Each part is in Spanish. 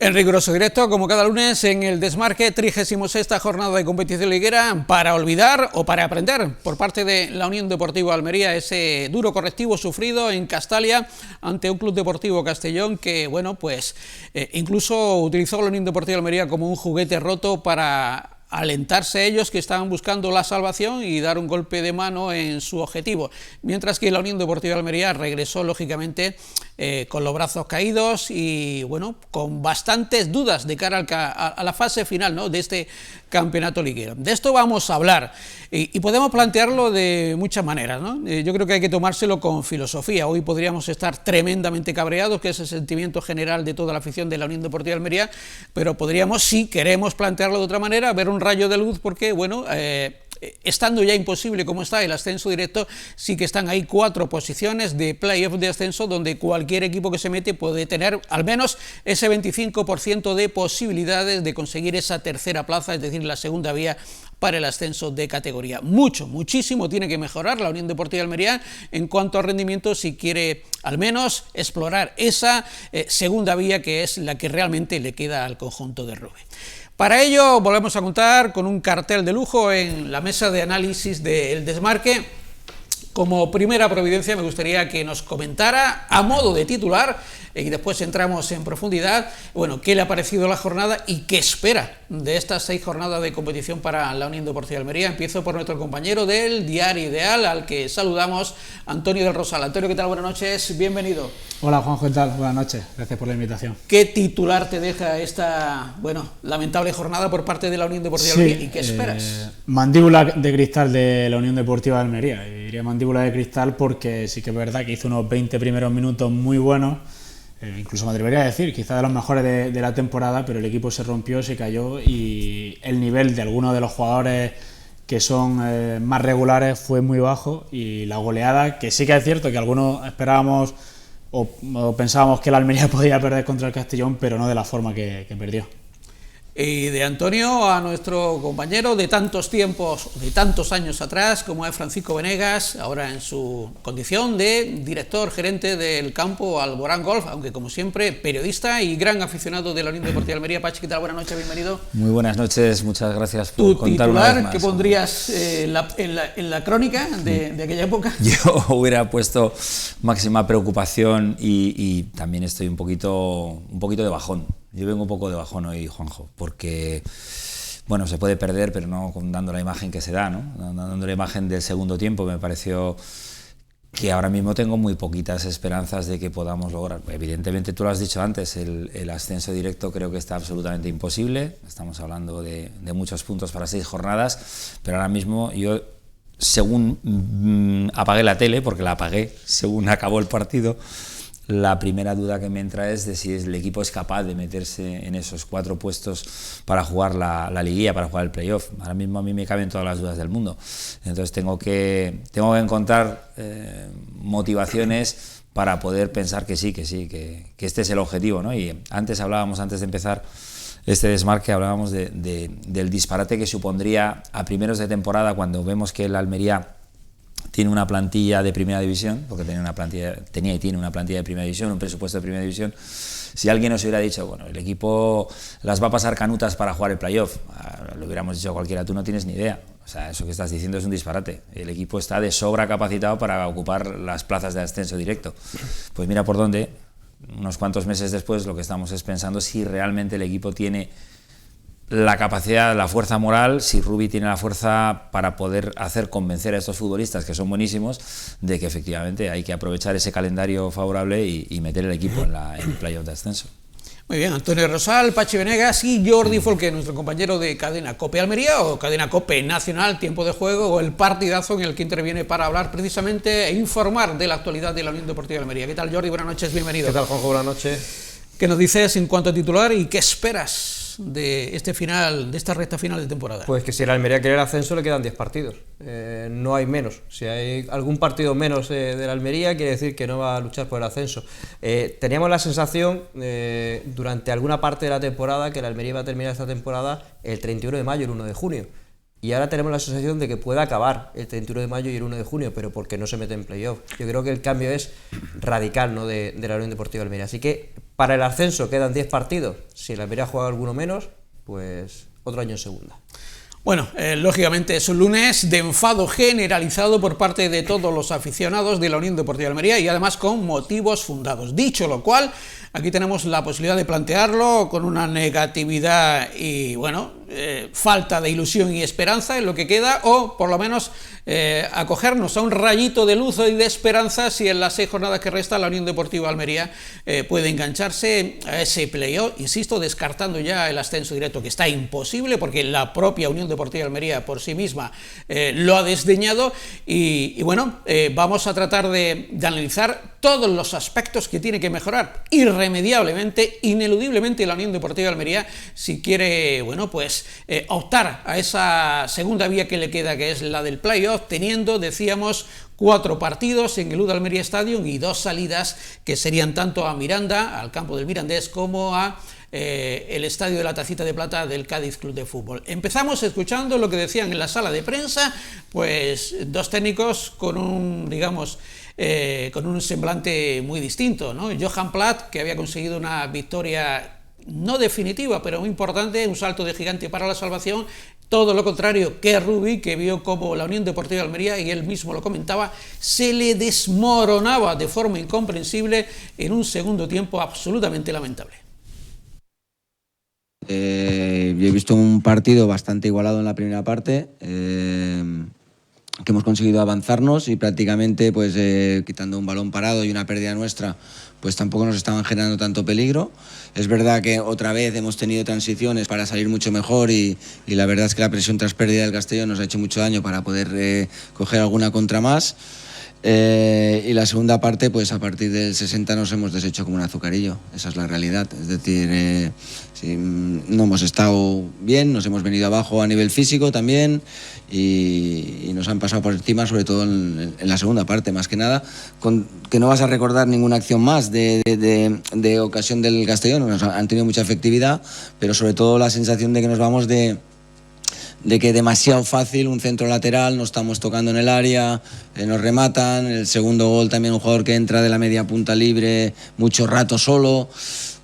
En riguroso directo, como cada lunes, en el Desmarque, 36ª jornada de competición liguera, para olvidar o para aprender por parte de la Unión Deportiva Almería ese duro correctivo sufrido en Castalia ante un Club Deportivo Castellón que, bueno, pues incluso utilizó a la Unión Deportiva Almería como un juguete roto para alentarse ellos que estaban buscando la salvación y dar un golpe de mano en su objetivo, mientras que la Unión Deportiva Almería regresó lógicamente con los brazos caídos y bueno, con bastantes dudas de cara a la fase final, ¿no?, de este campeonato liguero. De esto vamos a hablar y podemos plantearlo de muchas maneras, ¿no? Yo creo que hay que tomárselo con filosofía. Hoy podríamos estar tremendamente cabreados, que es el sentimiento general de toda la afición de la Unión Deportiva Almería, pero podríamos, si queremos plantearlo de otra manera, ver un rayo de luz porque, bueno, estando ya imposible como está el ascenso directo, sí que están ahí 4 posiciones de playoff de ascenso donde cualquier equipo que se mete puede tener al menos ese 25% de posibilidades de conseguir esa tercera plaza, es decir, la segunda vía para el ascenso de categoría. Muchísimo tiene que mejorar la Unión Deportiva Almería en cuanto a rendimiento si quiere al menos explorar esa segunda vía que es la que realmente le queda al conjunto de Rubí. Para ello volvemos a contar con un cartel de lujo en la mesa de análisis del Desmarque. Como primera providencia me gustaría que nos comentara a modo de titular y después entramos en profundidad, bueno, qué le ha parecido la jornada y qué espera de estas 6 jornadas de competición para la Unión Deportiva Almería. Empiezo por nuestro compañero del Diario Ideal, al que saludamos, Antonio del Rosal. Antonio, ¿qué tal? Buenas noches, bienvenido. Hola Juanjo, ¿qué tal? Buenas noches, gracias por la invitación. ¿Qué titular te deja esta, bueno, lamentable jornada por parte de la Unión Deportiva Almería y qué esperas? Mandíbula de cristal de la Unión Deportiva Almería, y diría mandíbula de cristal porque sí que es verdad que hizo unos 20 primeros minutos muy buenos, incluso me atrevería a decir, quizás de los mejores de la temporada, pero el equipo se rompió, se cayó y el nivel de algunos de los jugadores que son más regulares fue muy bajo y la goleada, que sí que es cierto que algunos esperábamos o pensábamos que la Almería podía perder contra el Castellón, pero no de la forma que perdió. Y de Antonio a nuestro compañero de tantos tiempos, de tantos años atrás, como es Francisco Venegas, ahora en su condición de director gerente del campo Alborán Golf, aunque como siempre periodista y gran aficionado de la Unión Deportiva Almería. Pachi, ¿qué tal? Buenas noches, bienvenido. Muy buenas noches, muchas gracias por contar una vez más. ¿Qué pondrías en la crónica de aquella época? Yo hubiera puesto máxima preocupación y también estoy un poquito de bajón. Yo vengo un poco de bajón hoy, Juanjo, porque, bueno, se puede perder, pero no dando la imagen que se da, ¿no? Dando la imagen del segundo tiempo, me pareció que ahora mismo tengo muy poquitas esperanzas de que podamos lograr. Evidentemente, tú lo has dicho antes, el ascenso directo creo que está absolutamente imposible. Estamos hablando de muchos puntos para 6 jornadas, pero ahora mismo yo, según apagué la tele, porque la apagué según acabó el partido, la primera duda que me entra es de si el equipo es capaz de meterse en esos 4 puestos para jugar la liguilla, para jugar el playoff. Ahora mismo a mí me caben todas las dudas del mundo. Entonces tengo que encontrar motivaciones para poder pensar que este es el objetivo, ¿no? Y antes de empezar este desmarque, hablábamos del disparate que supondría a primeros de temporada, cuando vemos que el Almería tiene una plantilla de primera división, porque tenía y tiene una plantilla de primera división, un presupuesto de primera división. Si alguien nos hubiera dicho, bueno, el equipo las va a pasar canutas para jugar el playoff, lo hubiéramos dicho a cualquiera, tú no tienes ni idea. O sea, eso que estás diciendo es un disparate. El equipo está de sobra capacitado para ocupar las plazas de ascenso directo. Pues mira por dónde, unos cuantos meses después, lo que estamos es pensando si realmente el equipo tiene la capacidad, la fuerza moral, si Rubí tiene la fuerza para poder hacer convencer a estos futbolistas, que son buenísimos, de que efectivamente hay que aprovechar ese calendario favorable y meter el equipo en el playoff de ascenso. Muy bien, Antonio Rosal, Pachi Venegas y Jordi Folqué, nuestro compañero de Cadena COPE Almería o Cadena COPE Nacional, Tiempo de Juego, o el partidazo en el que interviene para hablar precisamente e informar de la actualidad de la Unión Deportiva Almería. ¿Qué tal, Jordi? Buenas noches, bienvenido. ¿Qué tal, Juanjo? Buenas noches. ¿Qué nos dices en cuanto a titular y qué esperas de esta recta final de temporada? Pues que si el Almería quiere el ascenso le quedan 10 partidos, no hay menos. Si hay algún partido menos de la Almería, quiere decir que no va a luchar por el ascenso. Teníamos la sensación durante alguna parte de la temporada que el Almería iba a terminar esta temporada el 31 de mayo, el 1 de junio. Y ahora tenemos la sensación de que puede acabar el 31 de mayo y el 1 de junio, pero porque no se mete en playoff. Yo creo que el cambio es radical, ¿no?, de la Unión Deportiva Almería. Así que Para el ascenso quedan 10 partidos, si el Almería juega alguno menos, pues otro año en segunda. Bueno, lógicamente es un lunes de enfado generalizado por parte de todos los aficionados de la Unión Deportiva Almería y además con motivos fundados. Dicho lo cual, aquí tenemos la posibilidad de plantearlo con una negatividad y, bueno, falta de ilusión y esperanza en lo que queda, o por lo menos acogernos a un rayito de luz y de esperanza si en las 6 jornadas que resta la Unión Deportiva Almería puede engancharse a ese playoff, insisto, descartando ya el ascenso directo, que está imposible porque la propia Unión Deportiva Almería por sí misma lo ha desdeñado, y bueno, vamos a tratar de analizar todos los aspectos que tiene que mejorar irremediablemente, ineludiblemente la Unión Deportiva Almería si quiere, bueno, pues optar a esa segunda vía que le queda, que es la del playoff, teniendo, decíamos, 4 partidos en el UD Almería Stadium y 2 salidas que serían tanto a Miranda, al campo del Mirandés, como a el estadio de la Tacita de Plata del Cádiz Club de Fútbol. Empezamos escuchando lo que decían en la sala de prensa, pues 2 técnicos con un, digamos, con un semblante muy distinto, ¿no? Johan Platt, que había conseguido una victoria no definitiva, pero muy importante, un salto de gigante para la salvación. Todo lo contrario que Rubi, que vio como la Unión Deportiva de Almería, y él mismo lo comentaba, se le desmoronaba de forma incomprensible en un segundo tiempo absolutamente lamentable. Yo he visto un partido bastante igualado en la primera parte, que hemos conseguido avanzarnos y prácticamente, pues quitando un balón parado y una pérdida nuestra, pues tampoco nos estaban generando tanto peligro. Es verdad que otra vez hemos tenido transiciones para salir mucho mejor y la verdad es que la presión tras pérdida del Castellón nos ha hecho mucho daño para poder coger alguna contra más. Y la segunda parte, pues a partir del 60 nos hemos deshecho como un azucarillo, esa es la realidad. Es decir, sí, no hemos estado bien, nos hemos venido abajo a nivel físico también y nos han pasado por encima, sobre todo en la segunda parte, más que nada, que no vas a recordar ninguna acción más de ocasión del Castellón. Nos han tenido mucha efectividad, pero sobre todo la sensación de que nos vamos de que demasiado fácil, un centro lateral, no estamos tocando en el área, nos rematan, el segundo gol también un jugador que entra de la media punta libre mucho rato solo.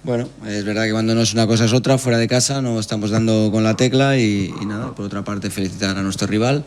Bueno, es verdad que cuando no es una cosa es otra, fuera de casa no estamos dando con la tecla y nada, por otra parte felicitar a nuestro rival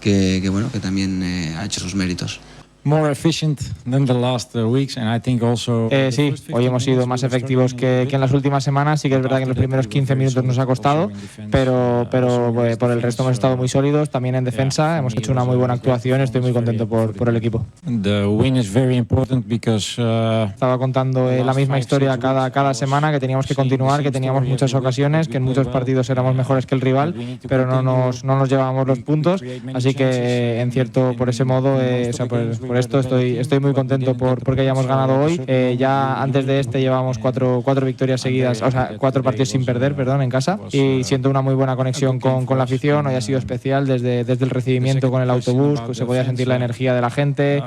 que bueno, que también ha hecho sus méritos. More efficient than the last weeks, and I think also sí, hoy hemos sido más efectivos que en las últimas semanas. Sí que es verdad que en los primeros 15 minutos nos ha costado, pero por el resto hemos estado muy sólidos. También en defensa hemos hecho una muy buena actuación. Estoy muy contento por el equipo. The win is very important because estaba contando la misma historia cada semana, que teníamos que continuar, que teníamos muchas ocasiones, que en muchos partidos éramos mejores que el rival, pero no nos llevábamos los puntos. Así que en cierto, por ese modo, por esto estoy muy contento porque hayamos ganado hoy. Ya antes de este llevamos cuatro victorias seguidas, o sea, 4 partidos sin perder, perdón, en casa, y siento una muy buena conexión con la afición. Hoy ha sido especial desde el recibimiento con el autobús, pues se podía sentir la energía de la gente.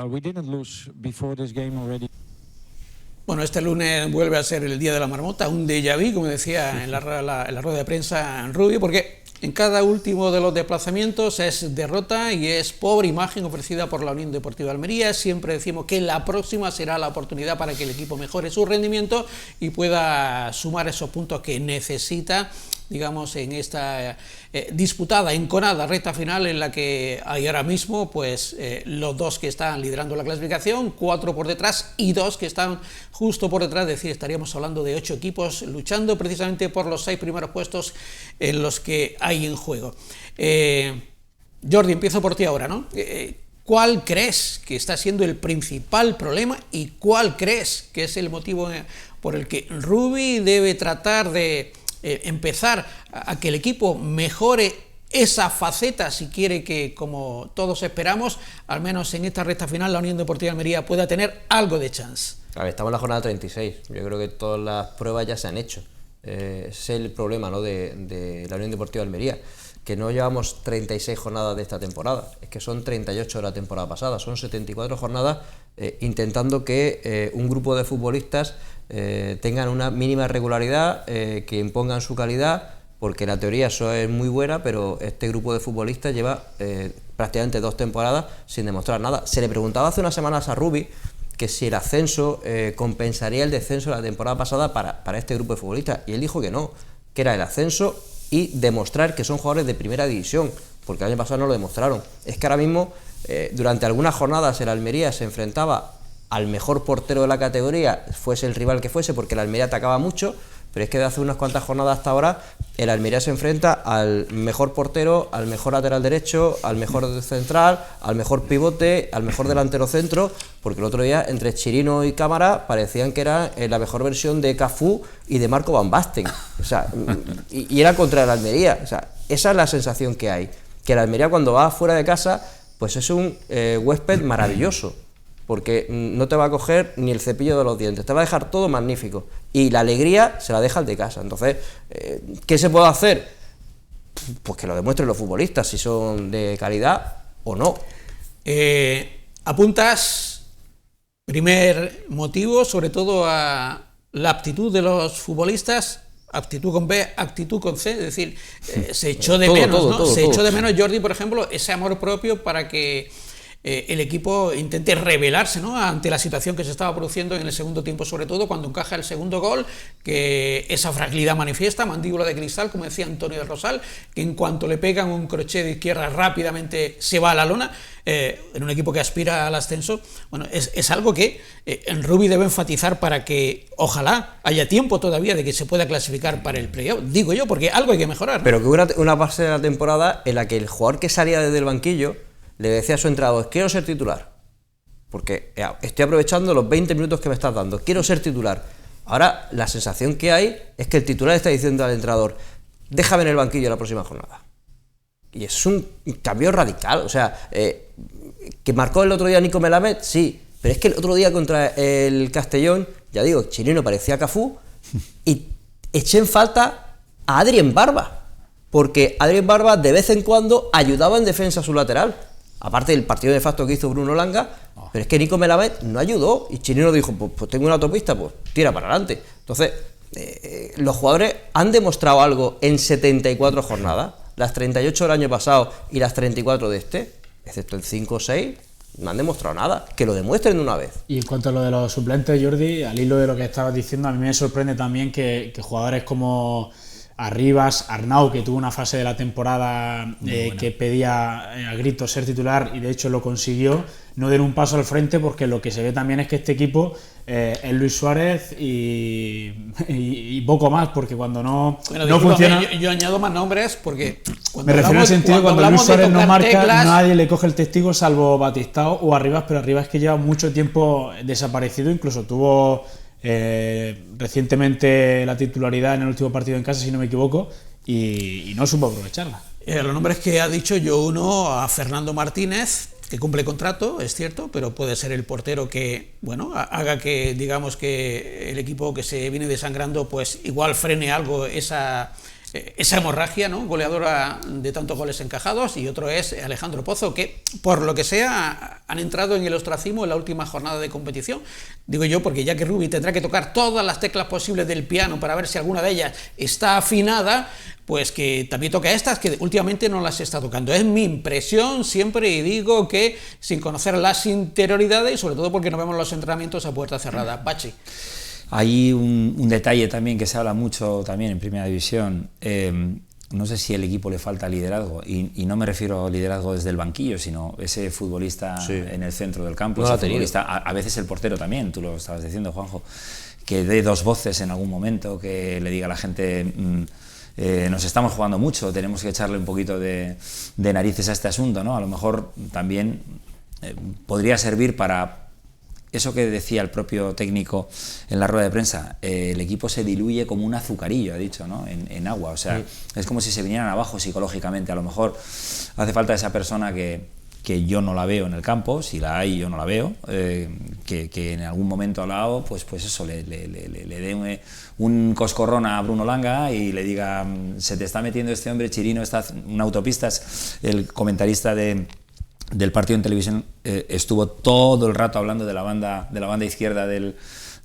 Bueno, este lunes vuelve a ser el día de la marmota, un déjà vu, como decía en la rueda de prensa en Rubio, porque en cada último de los desplazamientos es derrota y es pobre imagen ofrecida por la Unión Deportiva Almería. Siempre decimos que la próxima será la oportunidad para que el equipo mejore su rendimiento y pueda sumar esos puntos que necesita, digamos, en esta disputada, enconada recta final en la que hay ahora mismo, pues los 2 que están liderando la clasificación, 4 por detrás y 2 que están justo por detrás. Es decir, estaríamos hablando de 8 equipos luchando precisamente por los 6 primeros puestos en los que hay en juego. Jordi, empiezo por ti ahora, ¿no? ¿Cuál crees que está siendo el principal problema y cuál crees que es el motivo por el que Rubi debe tratar de empezar a que el equipo mejore esa faceta, si quiere que, como todos esperamos, al menos en esta recta final, la Unión Deportiva Almería pueda tener algo de chance? A ver, estamos en la jornada 36, yo creo que todas las pruebas ya se han hecho. Ese es el problema, ¿no?, de la Unión Deportiva Almería, que no llevamos 36 jornadas de esta temporada, es que son 38 de la temporada pasada, son 74 jornadas intentando que un grupo de futbolistas tengan una mínima regularidad, que impongan su calidad, porque la teoría eso es muy buena, pero este grupo de futbolistas lleva prácticamente 2 temporadas sin demostrar nada. Se le preguntaba hace unas semanas a Rubi que si el ascenso compensaría el descenso de la temporada pasada para este grupo de futbolistas, y él dijo que no, que era el ascenso y demostrar que son jugadores de primera división, porque el año pasado no lo demostraron. Es que ahora mismo, durante algunas jornadas, el Almería se enfrentaba al mejor portero de la categoría, fuese el rival que fuese, porque el Almería atacaba mucho, pero es que de hace unas cuantas jornadas hasta ahora, el Almería se enfrenta al mejor portero, al mejor lateral derecho, al mejor central, al mejor pivote, al mejor delantero centro, porque el otro día, entre Chirino y Cámara, parecían que era la mejor versión de Cafú y de Marco Van Basten, o sea, y era contra el Almería, o sea, esa es la sensación que hay, que el Almería cuando va fuera de casa, pues es un huésped maravilloso, porque no te va a coger ni el cepillo de los dientes, te va a dejar todo magnífico, y la alegría se la deja al de casa. Entonces, ¿qué se puede hacer? Pues que lo demuestren los futbolistas, si son de calidad o no. Apuntas, primer motivo, sobre todo a la aptitud de los futbolistas, aptitud con B, actitud con C, es decir, se echó de menos, ¿no? Se echó de menos, Jordi, por ejemplo, ese amor propio para que el equipo intente rebelarse, ¿no?, ante la situación que se estaba produciendo en el segundo tiempo, sobre todo cuando encaja el segundo gol, que esa fragilidad manifiesta, mandíbula de cristal, como decía Antonio de Rosal, que en cuanto le pegan un crochet de izquierda rápidamente se va a la lona, en un equipo que aspira al ascenso. Bueno, es algo que en Rubi debe enfatizar para que ojalá haya tiempo todavía de que se pueda clasificar para el playoff, digo yo, porque algo hay que mejorar, ¿no? Pero que hubiera una fase de la temporada en la que el jugador que salía desde el banquillo le decía a su entrenador: quiero ser titular, porque estoy aprovechando los 20 minutos que me estás dando, quiero ser titular. Ahora la sensación que hay es que el titular está diciendo al entrenador: déjame en el banquillo la próxima jornada. Y es un cambio radical, o sea, que marcó el otro día Nico Melamed, sí, pero es que el otro día contra el Castellón, ya digo, Chirino parecía Cafú, y eché en falta a Adrien Barba, porque Adrien Barba de vez en cuando ayudaba en defensa a su lateral, aparte del partido de facto que hizo Bruno Langa, pero es que Nico Melamed no ayudó, y Chirino dijo: pues tengo una autopista, pues tira para adelante. Entonces, los jugadores han demostrado algo en 74 jornadas, las 38 del año pasado y las 34 de este, excepto el 5 o 6, no han demostrado nada, que lo demuestren de una vez. Y en cuanto a lo de los suplentes, Jordi, al hilo de lo que estabas diciendo, a mí me sorprende también que jugadores como Arribas, Arnau, que tuvo una fase de la temporada que pedía a gritos ser titular y de hecho lo consiguió, no den un paso al frente, porque lo que se ve también es que este equipo es Luis Suárez y poco más, porque cuando no funciona... Yo añado más nombres porque... Me refiero al sentido cuando Luis Suárez no marca, teclas, nadie le coge el testigo salvo Batistao o Arribas, pero Arribas que lleva mucho tiempo desaparecido, incluso tuvo recientemente la titularidad en el último partido en casa, si no me equivoco, y no supo aprovecharla. Los nombres que ha dicho, yo uno a Fernando Martínez, que cumple contrato, es cierto, pero puede ser el portero que, bueno, haga que, digamos, que el equipo que se viene desangrando, pues igual frene algo esa hemorragia, ¿no?, goleadora de tantos goles encajados. Y otro es Alejandro Pozo, que por lo que sea han entrado en el ostracismo en la última jornada de competición. Digo yo porque ya que Rubi tendrá que tocar todas las teclas posibles del piano para ver si alguna de ellas está afinada, pues que también toca estas que últimamente no las está tocando. Es mi impresión siempre, y digo que sin conocer las interioridades, y sobre todo porque no vemos los entrenamientos a puerta cerrada. Pachi. Hay un detalle también que se habla mucho también en Primera División. No sé si al equipo le falta liderazgo, y no me refiero a liderazgo desde el banquillo, sino ese futbolista en el centro del campo, ese futbolista, a veces el portero también, tú lo estabas diciendo, Juanjo, que dé dos voces en algún momento, que le diga a la gente: nos estamos jugando mucho, tenemos que echarle un poquito de narices a este asunto, ¿no? A lo mejor también podría servir para eso que decía el propio técnico en la rueda de prensa: el equipo se diluye como un azucarillo, ha dicho, ¿no?, en agua, o sea, es como si se vinieran abajo psicológicamente. A lo mejor hace falta esa persona que yo no la veo en el campo, si la hay yo no la veo, que en algún momento al lado, pues eso, le dé un coscorrón a Bruno Langa y le diga: se te está metiendo este hombre, Chirino, está una autopista. El comentarista del partido en televisión estuvo todo el rato hablando de la banda izquierda del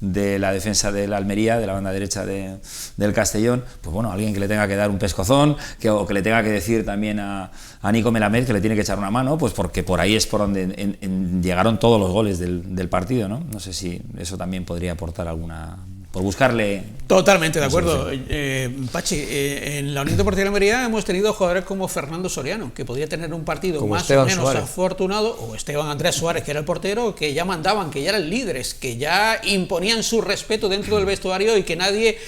de la defensa del Almería, de la banda derecha del Castellón, pues bueno, alguien que le tenga que dar un pescozón, o que le tenga que decir también a Nico Melamed que le tiene que echar una mano, pues porque por ahí es por donde llegaron todos los goles del partido, ¿no? No sé si eso también podría aportar alguna... por buscarle... Totalmente de acuerdo. Pachi, en la Unión Deportiva de Almería hemos tenido jugadores como Fernando Soriano, que podía tener un partido como más Esteban o menos Suárez. afortunado, o Esteban Andrés Suárez, que era el portero, que ya mandaban, que ya eran líderes, que ya imponían su respeto dentro del vestuario y que nadie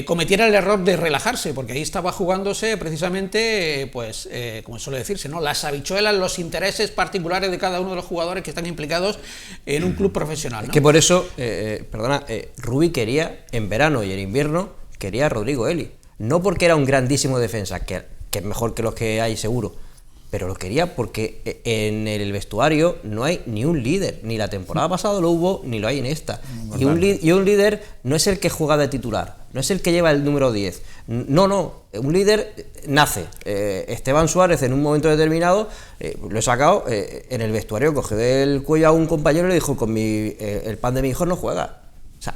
cometiera el error de relajarse, porque ahí estaba jugándose precisamente, pues, como suele decirse, ¿no?, las habichuelas, los intereses particulares de cada uno de los jugadores que están implicados en un club profesional, ¿no? Es que por eso, Rubi quería, en verano y en invierno, quería a Rodrigo Eli. No porque era un grandísimo defensa, que es mejor que los que hay seguro, pero lo quería porque en el vestuario no hay ni un líder, ni la temporada pasada lo hubo, ni lo hay en esta. Y un líder no es el que juega de titular, no es el que lleva el número 10. No, un líder nace. Esteban Suárez, en un momento determinado, lo he sacado, en el vestuario cogió del cuello a un compañero y le dijo: con el pan de mi hijo no juega. O sea,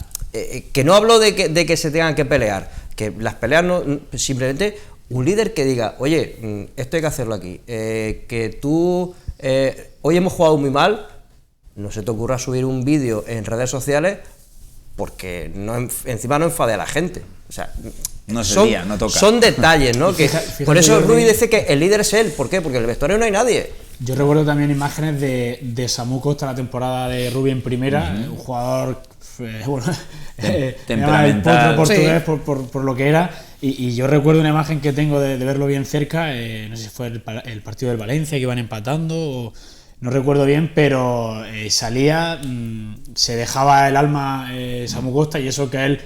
que no hablo de que se tengan que pelear, que las peleas no, simplemente un líder que diga: oye, esto hay que hacerlo aquí, que tú hoy hemos jugado muy mal, no se te ocurra subir un vídeo en redes sociales, porque encima no enfade a la gente. O sea, no es el día, no toca. Son detalles, ¿no? Fíjate, por eso yo Rubi dice que el líder es él. ¿Por qué? Porque en el vestuario no hay nadie. Yo recuerdo también imágenes de Samu Costa, la temporada de Rubi en primera, un jugador temperamental, el portugués, sí, por lo que era, y yo recuerdo una imagen que tengo de verlo bien cerca, no sé si fue el partido del Valencia, que iban empatando, o no recuerdo bien, pero salía, se dejaba el alma Samu Costa, y eso que él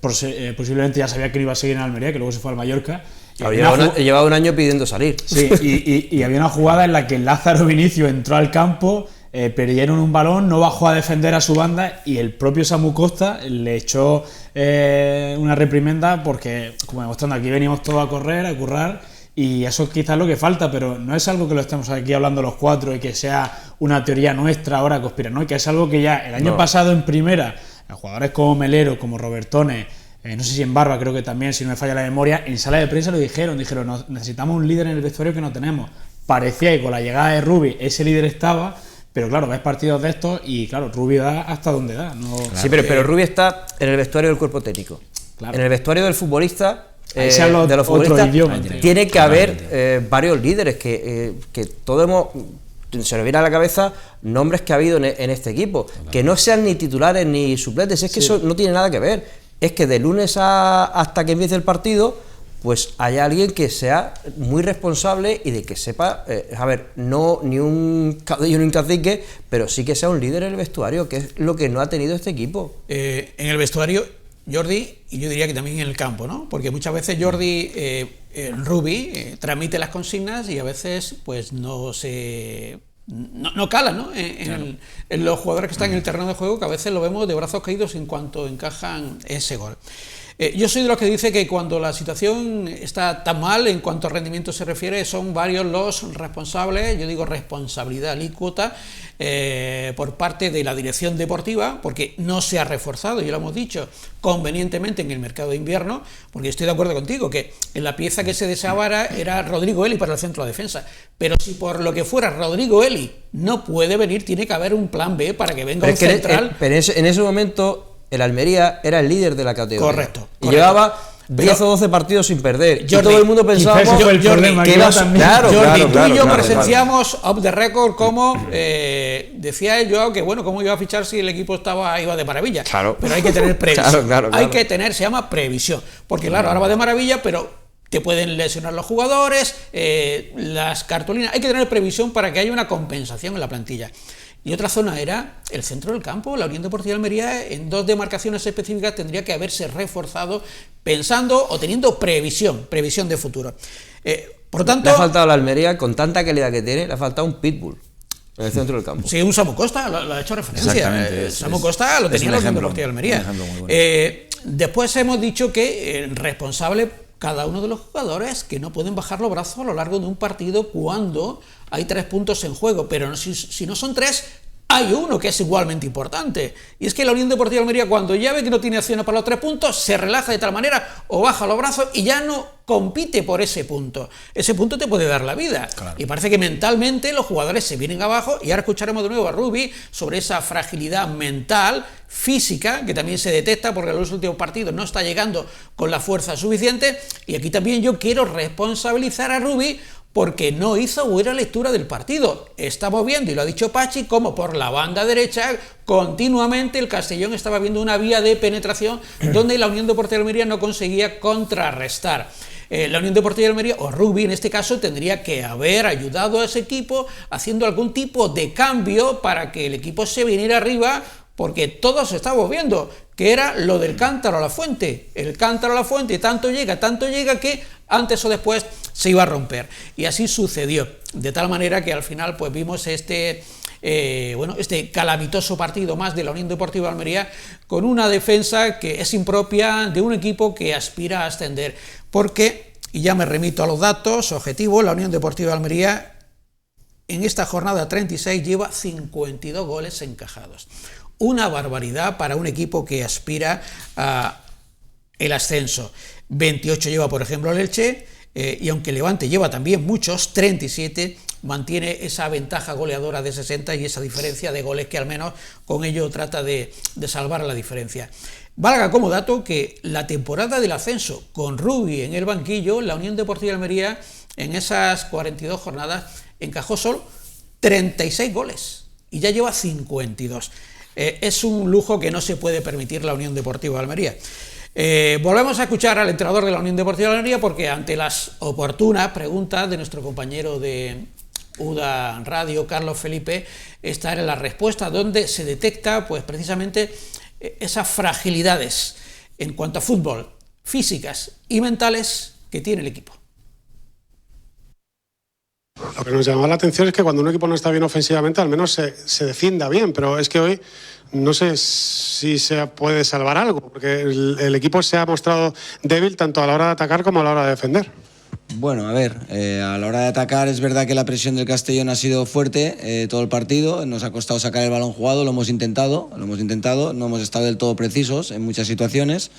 posiblemente ya sabía que no iba a seguir en Almería, que luego se fue al Mallorca. Llevaba un año pidiendo salir. Sí, y había una jugada en la que Lázaro Vinicio entró al campo, perdieron un balón, no bajó a defender a su banda, y el propio Samu Costa le echó una reprimenda, porque, como demostrando, aquí venimos todos a correr, a currar, y eso es quizás lo que falta, pero no es algo que lo estemos aquí hablando los cuatro y que sea una teoría nuestra ahora conspiranoica, es algo que ya el año pasado en primera, jugadores como Melero, como Robertone, no sé si en Barba, creo que también, si no me falla la memoria, en sala de prensa lo dijeron, necesitamos un líder en el vestuario que no tenemos. Parecía que con la llegada de Rubi ese líder estaba, pero claro, ves partidos de estos y claro, Rubi da hasta donde da. No, claro, sí, pero Rubi está en el vestuario del cuerpo técnico. Claro. En el vestuario del futbolista, de los futbolistas, tiene que haber varios líderes que todos hemos... Se nos viene a la cabeza nombres que ha habido en este equipo, que no sean ni titulares ni suplentes, es que eso no tiene nada que ver. Es que de lunes hasta que empiece el partido, pues haya alguien que sea muy responsable y de que sepa, no ni un caudillo ni un cacique, pero sí que sea un líder en el vestuario, que es lo que no ha tenido este equipo. En el vestuario, Jordi, y yo diría que también en el campo, ¿no? Porque muchas veces Jordi, Rubi, transmite las consignas y a veces pues no cala, ¿no? En los jugadores que están en el terreno de juego, que a veces lo vemos de brazos caídos en cuanto encajan ese gol. Yo soy de los que dice que cuando la situación está tan mal, en cuanto a rendimiento se refiere, son varios los responsables, yo digo responsabilidad alícuota, por parte de la dirección deportiva, porque no se ha reforzado, ya lo hemos dicho, convenientemente en el mercado de invierno, porque estoy de acuerdo contigo, que en la pieza que se deseaba era Rodrigo Eli para el centro de defensa, pero si por lo que fuera Rodrigo Eli no puede venir, tiene que haber un plan B para que venga un central. Pero en ese momento el Almería era el líder de la categoría. Correcto. Y llevaba 10 o 12 partidos sin perder. Y todo el mundo pensábamos que iba a... Claro, tú y yo presenciamos off the record como decía Joao que bueno, cómo iba a fichar si el equipo iba de maravilla. Claro. Pero hay que tener previsión. Claro. Hay que tener, se llama previsión. Porque claro, ahora va de maravilla, pero te pueden lesionar los jugadores, las cartulinas. Hay que tener previsión para que haya una compensación en la plantilla. Y otra zona era el centro del campo. La Unión Deportiva de Almería, en 2 demarcaciones específicas, tendría que haberse reforzado pensando o teniendo previsión de futuro. Por tanto, le ha faltado a la Almería, con tanta calidad que tiene, le ha faltado un pitbull en el centro del campo. Sí, un Samu Costa, lo ha hecho referencia. Samu Costa lo tenía la Unión Deportiva de Almería. Después hemos dicho que responsable cada uno de los jugadores, que no pueden bajar los brazos a lo largo de un partido cuando hay 3 puntos en juego, pero si no son 3, hay uno que es igualmente importante, y es que la Unión Deportiva Almería, cuando ya ve que no tiene opciones para los 3 puntos, se relaja de tal manera o baja los brazos y ya no compite por ese punto. Ese punto te puede dar la vida. Claro. Y parece que mentalmente los jugadores se vienen abajo, y ahora escucharemos de nuevo a Rubi sobre esa fragilidad mental, física, que también se detecta porque en los últimos partidos no está llegando con la fuerza suficiente. Y aquí también yo quiero responsabilizar a Rubi porque no hizo buena lectura del partido. Estamos viendo, y lo ha dicho Pachi, como por la banda derecha continuamente el Castellón estaba viendo una vía de penetración donde la Unión Deportiva Almería no conseguía contrarrestar. La Unión Deportiva Almería, o Rubi en este caso, tendría que haber ayudado a ese equipo haciendo algún tipo de cambio para que el equipo se viniera arriba, porque todos estamos viendo que era lo del cántaro a la fuente. El cántaro a la fuente tanto llega que antes o después se iba a romper. Y así sucedió, de tal manera que al final pues vimos este calamitoso partido más de la Unión Deportiva Almería, con una defensa que es impropia de un equipo que aspira a ascender. Porque, y ya me remito a los datos objetivos, la Unión Deportiva Almería en esta jornada 36 lleva 52 goles encajados. Una barbaridad para un equipo que aspira a el ascenso. 28 lleva, por ejemplo, el Elche, y aunque Levante lleva también muchos, 37, mantiene esa ventaja goleadora de 60 y esa diferencia de goles que al menos con ello trata de salvar la diferencia. Valga como dato que la temporada del ascenso, con Rubi en el banquillo, la Unión Deportiva Almería en esas 42 jornadas encajó solo 36 goles y ya lleva 52. Es un lujo que no se puede permitir la Unión Deportiva Almería. Volvemos a escuchar al entrenador de la Unión Deportiva Almería, porque ante las oportunas preguntas de nuestro compañero de UDA Radio, Carlos Felipe, esta era la respuesta donde se detecta pues precisamente esas fragilidades en cuanto a fútbol, físicas y mentales, que tiene el equipo. Lo que nos llama la atención es que cuando un equipo no está bien ofensivamente, al menos se defienda bien, pero es que hoy no sé si se puede salvar algo, porque el equipo se ha mostrado débil tanto a la hora de atacar como a la hora de defender. Bueno, a ver, a la hora de atacar es verdad que la presión del Castellón ha sido fuerte todo el partido, nos ha costado sacar el balón jugado, lo hemos intentado, no hemos estado del todo precisos en muchas situaciones,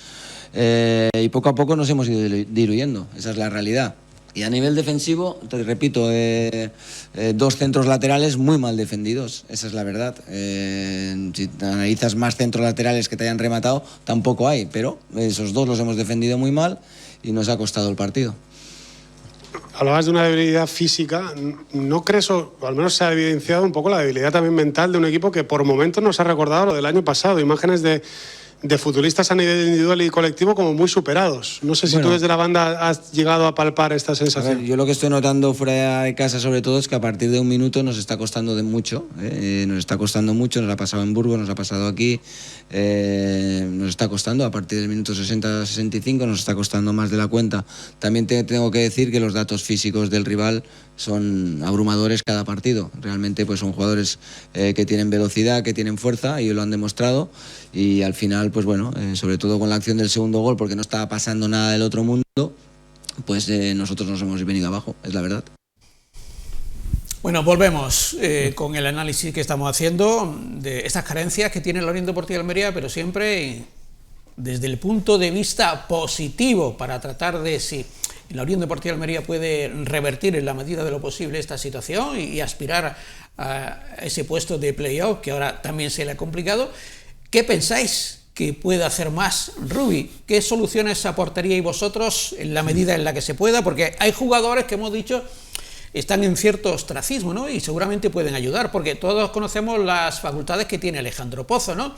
y poco a poco nos hemos ido diluyendo, esa es la realidad. Y a nivel defensivo, te repito, 2 centros laterales muy mal defendidos, esa es la verdad. Si analizas más centros laterales que te hayan rematado, tampoco hay, pero esos 2 los hemos defendido muy mal y nos ha costado el partido. Hablabas de una debilidad física, ¿no crees, o al menos se ha evidenciado un poco la debilidad también mental de un equipo que por momentos nos ha recordado lo del año pasado, imágenes de futbolistas a nivel individual y colectivo como muy superados? No sé si tú desde la banda has llegado a palpar esta sensación. A ver, yo lo que estoy notando fuera de casa sobre todo es que a partir de un minuto nos está costando de mucho, nos está costando mucho, nos ha pasado en Burgos, nos ha pasado aquí, nos está costando a partir del minuto 60-65, nos está costando más de la cuenta. También tengo que decir que los datos físicos del rival son abrumadores cada partido. Realmente pues son jugadores que tienen velocidad, que tienen fuerza, y lo han demostrado, y al final pues bueno, sobre todo con la acción del segundo gol, porque no estaba pasando nada del otro mundo, pues nosotros nos hemos venido abajo, es la verdad. Bueno, volvemos con el análisis que estamos haciendo de estas carencias que tiene la Unión Deportiva de Almería, pero siempre desde el punto de vista positivo, para tratar de si la Unión Deportiva de Almería puede revertir en la medida de lo posible esta situación y aspirar a ese puesto de playoff que ahora también se le ha complicado. ¿Qué pensáis que puede hacer más Rubi? ¿Qué soluciones aportaríais vosotros en la medida en la que se pueda? Porque hay jugadores que hemos dicho están en cierto ostracismo, ¿no? Y seguramente pueden ayudar, porque todos conocemos las facultades que tiene Alejandro Pozo, ¿no?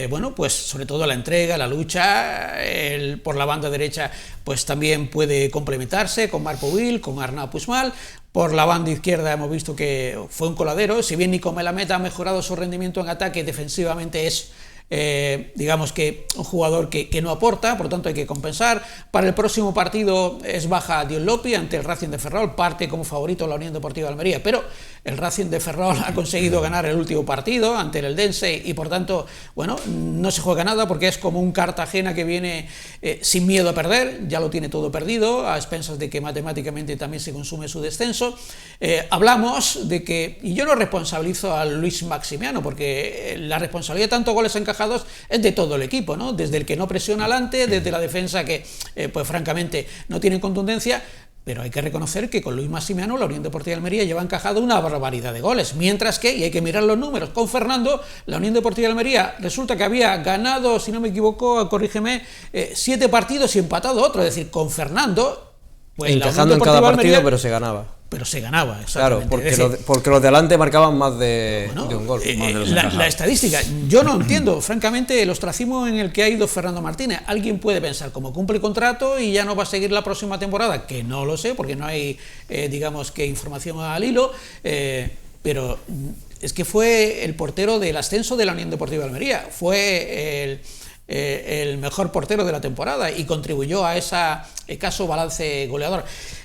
Bueno, pues sobre todo la entrega, la lucha, por la banda derecha pues también puede complementarse con Marco Will, con Arnau Puigmal. Por la banda izquierda hemos visto que fue un coladero, si bien Nico Melamed ha mejorado su rendimiento en ataque, defensivamente es digamos que un jugador que no aporta, por lo tanto hay que compensar. Para el próximo partido es baja Dion Lopi ante el Racing de Ferrol, parte como favorito la Unión Deportiva de Almería, pero el Racing de Ferrol ha conseguido ganar el último partido ante el Eldense y por tanto, bueno, no se juega nada porque es como un Cartagena que viene sin miedo a perder, ya lo tiene todo perdido, a expensas de que matemáticamente también se consume su descenso. Hablamos de que, y yo no responsabilizo a Luis Maximiano, porque la responsabilidad de tantos goles encajados es de todo el equipo, ¿no? Desde el que no presiona adelante, desde la defensa que, pues francamente, no tiene contundencia. Pero hay que reconocer que con Luis Maximiano la Unión Deportiva de Almería lleva encajado una barbaridad de goles, mientras que, y hay que mirar los números, con Fernando, la Unión Deportiva de Almería resulta que había ganado, si no me equivoco, corrígeme, 7 partidos y empatado otro, es decir, con Fernando, pues encajando en cada partido, Almería, pero se ganaba. Pero se ganaba, exactamente. Claro, porque los de delante marcaban más de un gol. La estadística, yo no entiendo, francamente, el ostracismo en el que ha ido Fernando Martínez. Alguien puede pensar, como cumple contrato y ya no va a seguir la próxima temporada, que no lo sé, porque no hay, digamos que información al hilo, pero es que fue el portero del ascenso de la Unión Deportiva de Almería, fue el mejor portero de la temporada y contribuyó a ese escaso balance goleador.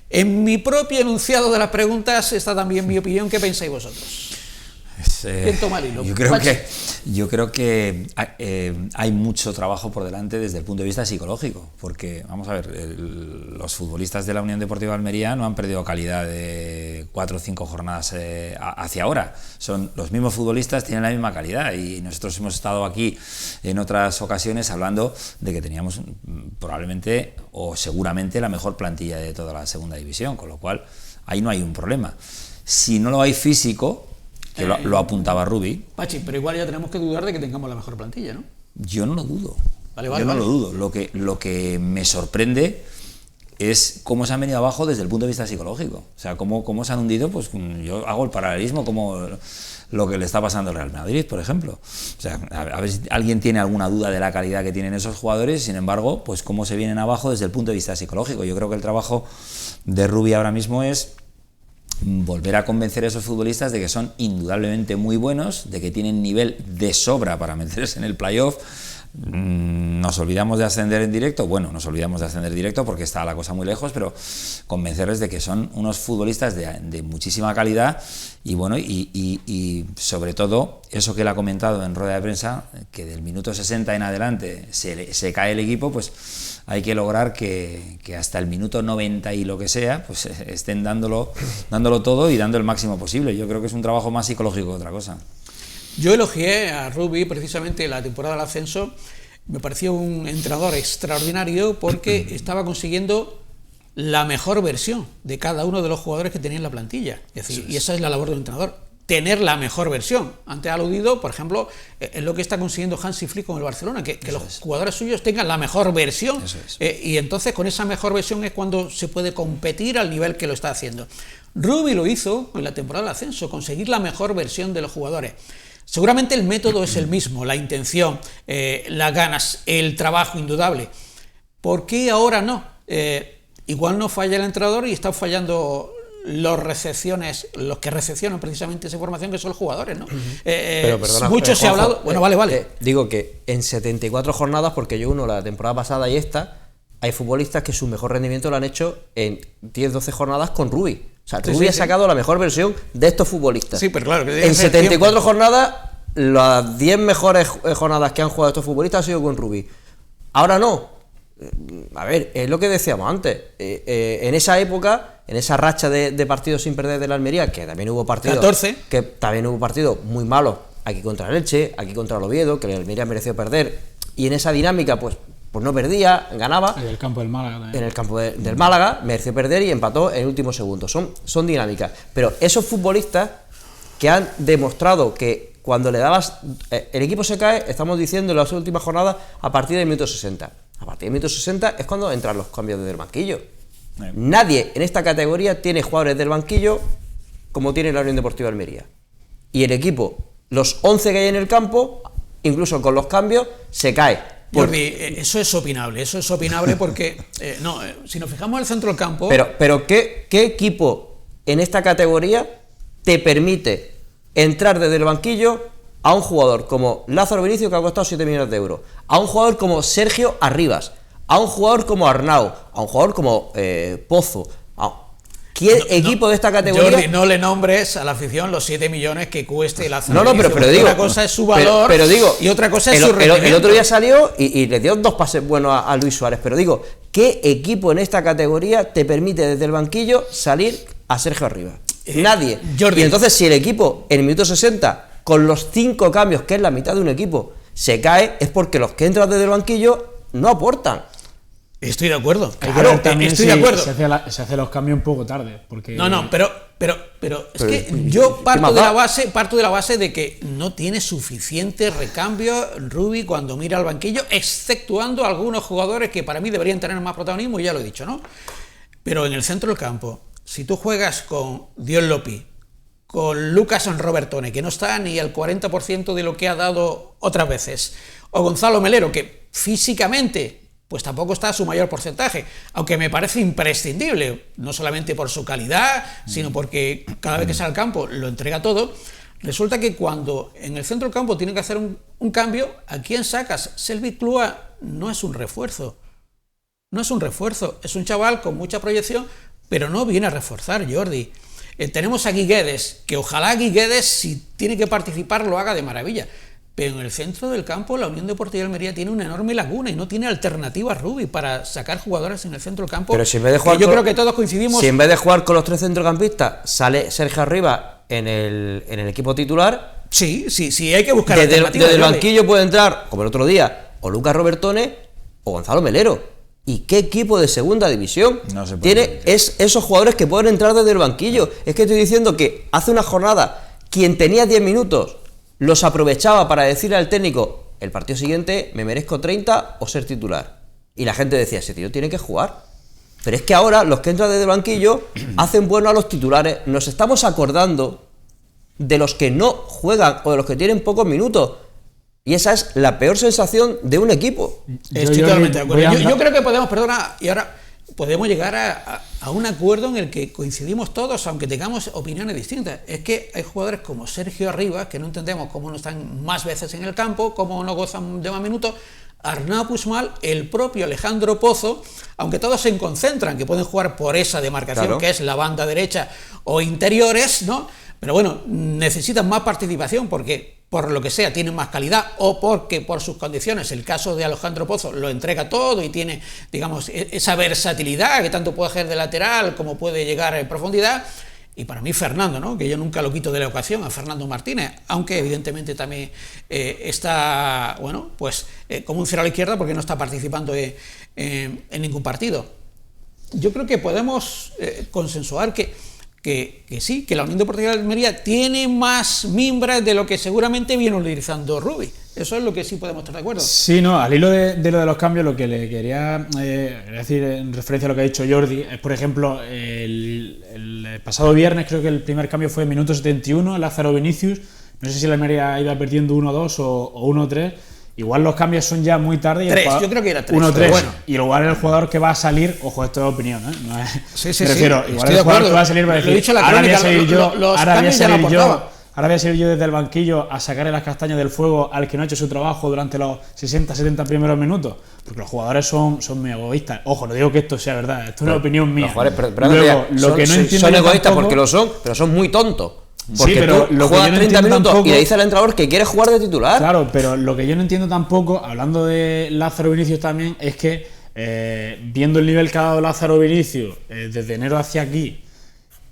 En mi propio enunciado de las preguntas está también mi opinión. ¿Qué pensáis vosotros? ¿Quién toma el hilo? Yo creo que hay mucho trabajo por delante desde el punto de vista psicológico, porque, vamos a ver, los futbolistas de la Unión Deportiva de Almería no han perdido calidad de 4 o 5 jornadas hacia ahora. Son los mismos futbolistas, tienen la misma calidad, y nosotros hemos estado aquí en otras ocasiones hablando de que teníamos probablemente o seguramente la mejor plantilla de toda la segunda división, con lo cual ahí no hay un problema. Si no lo hay físico, que lo apuntaba Rubi. Pachi, pero igual ya tenemos que dudar de que tengamos la mejor plantilla, ¿no? Yo no lo dudo. Vale. Lo dudo. Lo que me sorprende es cómo se han venido abajo desde el punto de vista psicológico. O sea, cómo se han hundido, pues yo hago el paralelismo como lo que le está pasando al Real Madrid, por ejemplo. O sea, a ver si alguien tiene alguna duda de la calidad que tienen esos jugadores, sin embargo, pues cómo se vienen abajo desde el punto de vista psicológico. Yo creo que el trabajo de Rubi ahora mismo es volver a convencer a esos futbolistas de que son indudablemente muy buenos, de que tienen nivel de sobra para meterse en el playoff. Nos olvidamos de ascender en directo, nos olvidamos de ascender directo porque está la cosa muy lejos, pero convencerles de que son unos futbolistas de muchísima calidad y sobre todo eso que él ha comentado en rueda de prensa, que del minuto 60 en adelante se cae el equipo, pues hay que lograr que hasta el minuto 90 y lo que sea, pues estén dándolo todo y dando el máximo posible. Yo creo que es un trabajo más psicológico que otra cosa. Yo elogié a Rubi precisamente la temporada del ascenso, me pareció un entrenador extraordinario porque estaba consiguiendo la mejor versión de cada uno de los jugadores que tenía en la plantilla. Es decir, y esa es la labor del entrenador, tener la mejor versión. Antes aludido, por ejemplo, es lo que está consiguiendo Hansi Flick con el Barcelona, que los jugadores suyos tengan la mejor versión, y entonces con esa mejor versión es cuando se puede competir al nivel que lo está haciendo. Rubi lo hizo en la temporada del ascenso, conseguir la mejor versión de los jugadores. Seguramente el método es el mismo, la intención, las ganas, el trabajo indudable. ¿Por qué ahora no? Igual no falla el entrenador y están fallando los que recepcionan precisamente esa información, que son los jugadores, ¿no? Pero perdona, mucho se ha hablado. Bueno, vale. Digo que en 74 jornadas, porque yo la temporada pasada y esta, hay futbolistas que su mejor rendimiento lo han hecho en 10-12 jornadas con Rubi. O sea, Rubi ha sacado la mejor versión de estos futbolistas. Sí, pero claro. En 74 jornadas, las 10 mejores jornadas que han jugado estos futbolistas han sido con Rubi. Ahora no. A ver, es lo que decíamos antes. En esa época, en esa racha de partidos sin perder de la Almería, que también hubo partidos 14. Que también hubo partidos muy malos, aquí contra el Elche, aquí contra el Oviedo, que la Almería mereció perder, y en esa dinámica pues no perdía, ganaba. En el campo del Málaga también. En el campo del Málaga mereció perder y empató en el último segundo. Son dinámicas. Pero esos futbolistas que han demostrado que cuando le dabas, el equipo se cae, estamos diciendo en las últimas jornadas, a partir del minuto 60. A partir del minuto 60 es cuando entran los cambios desde el banquillo. Nadie en esta categoría tiene jugadores del banquillo como tiene la Unión Deportiva de Almería. Y el equipo, los 11 que hay en el campo, incluso con los cambios, se cae. Jordi, eso es opinable porque si nos fijamos en el centro del campo... Pero ¿qué equipo en esta categoría te permite entrar desde el banquillo a un jugador como Lázaro Vinicius, que ha costado 7 millones de euros, a un jugador como Sergio Arribas, a un jugador como Arnau, a un jugador como Pozo. ¿Qué equipo de esta categoría? Jordi, no le nombres a la afición los 7 millones que cueste Lázaro No, Vinicius, pero digo, una cosa es su valor pero digo, y otra cosa es su rendimiento. El otro día salió y le dio 2 pases buenos a Luis Suárez, pero digo, ¿qué equipo en esta categoría te permite desde el banquillo salir a Sergio Arribas? Nadie. Jordi. Y entonces, si el equipo en el minuto 60, con los 5 cambios, que es la mitad de un equipo, se cae, es porque los que entran desde el banquillo no aportan. Estoy de acuerdo. Claro, también estoy de acuerdo. Se hace los cambios un poco tarde. Porque... No, pero es que yo parto de la base de que no tiene suficiente recambio Rubi cuando mira al banquillo, exceptuando algunos jugadores que para mí deberían tener más protagonismo, ya lo he dicho, ¿no? Pero en el centro del campo, si tú juegas con Dios Lopi, con Lucas Robertone, que no está ni al 40% de lo que ha dado otras veces, o Gonzalo Melero, que físicamente pues tampoco está a su mayor porcentaje, aunque me parece imprescindible, no solamente por su calidad, sino porque cada vez que sale al campo lo entrega todo. Resulta que cuando en el centro del campo tienen que hacer un cambio, ¿a quién sacas? Selvi Klua no es un refuerzo, es un chaval con mucha proyección, pero no viene a reforzar, Jordi. Tenemos a Guiguedes, que ojalá Guiguedes, si tiene que participar, lo haga de maravilla. Pero en el centro del campo la Unión Deportiva de Almería tiene una enorme laguna y no tiene alternativa Rubi para sacar jugadores en el centro del campo. Pero si en vez de jugar yo creo que todos coincidimos. Si en vez de jugar con los 3 centrocampistas sale Sergio Arribas en el equipo titular. Sí, hay que buscar alternativas. Desde el banquillo puede entrar, como el otro día, o Lucas Robertone o Gonzalo Melero. ¿Y qué equipo de segunda división tiene esos jugadores que pueden entrar desde el banquillo? Es que estoy diciendo que hace una jornada quien tenía 10 minutos los aprovechaba para decirle al técnico: el partido siguiente me merezco 30 o ser titular. Y la gente decía: ese tío tiene que jugar. Pero es que ahora los que entran desde el banquillo hacen bueno a los titulares. Nos estamos acordando de los que no juegan o de los que tienen pocos minutos. Y esa es la peor sensación de un equipo. Estoy totalmente de acuerdo. Yo creo que podemos, y ahora podemos llegar a un acuerdo en el que coincidimos todos, aunque tengamos opiniones distintas. Es que hay jugadores como Sergio Arribas, que no entendemos cómo no están más veces en el campo, cómo no gozan de más minutos, Arnau Puigmal, el propio Alejandro Pozo, aunque todos se concentran que pueden jugar por esa demarcación, claro, que es la banda derecha o interiores, ¿no? Pero bueno, necesitan más participación porque, por lo que sea, tienen más calidad o porque por sus condiciones, el caso de Alejandro Pozo lo entrega todo y tiene, digamos, esa versatilidad que tanto puede hacer de lateral como puede llegar en profundidad. Y para mí Fernando, ¿no? Que yo nunca lo quito de la ocasión, a Fernando Martínez, aunque evidentemente también está, bueno, pues como un cero a la izquierda porque no está participando en ningún partido. Yo creo que podemos consensuar que sí, que la Unión Deportiva de Almería tiene más mimbres de lo que seguramente viene utilizando Rubi. Eso es lo que sí podemos estar de acuerdo. Sí, no, al hilo de lo de los cambios, lo que le quería decir en referencia a lo que ha dicho Jordi es, por ejemplo, el pasado viernes, creo que el primer cambio fue en minuto 71, Lázaro Vinicius. No sé si la Almería iba perdiendo 1-2 o 1-3. Igual los cambios son ya muy tarde. Y 3, yo creo que era 3. 1-3. Bueno. Y igual el jugador que va a salir, ojo, esto es opinión, ¿eh? No es, sí, me refiero, sí, igual el jugador que va a salir va a decir: ahora voy a salir yo, ahora voy a salir yo desde el banquillo a sacarle las castañas del fuego al que no ha hecho su trabajo durante los 60-70 primeros minutos. Porque los jugadores son muy egoístas. Ojo, no digo que esto sea verdad, esto es una opinión mía. Luego, lo que no entiendo son egoístas tampoco, porque lo son, pero son muy tontos. Porque sí, pero tú juegas 30 minutos tampoco, y le dices al entrenador que quiere jugar de titular. Claro, pero lo que yo no entiendo tampoco, hablando de Lázaro Vinicius también, es que viendo el nivel que ha dado Lázaro Vinicius desde enero hacia aquí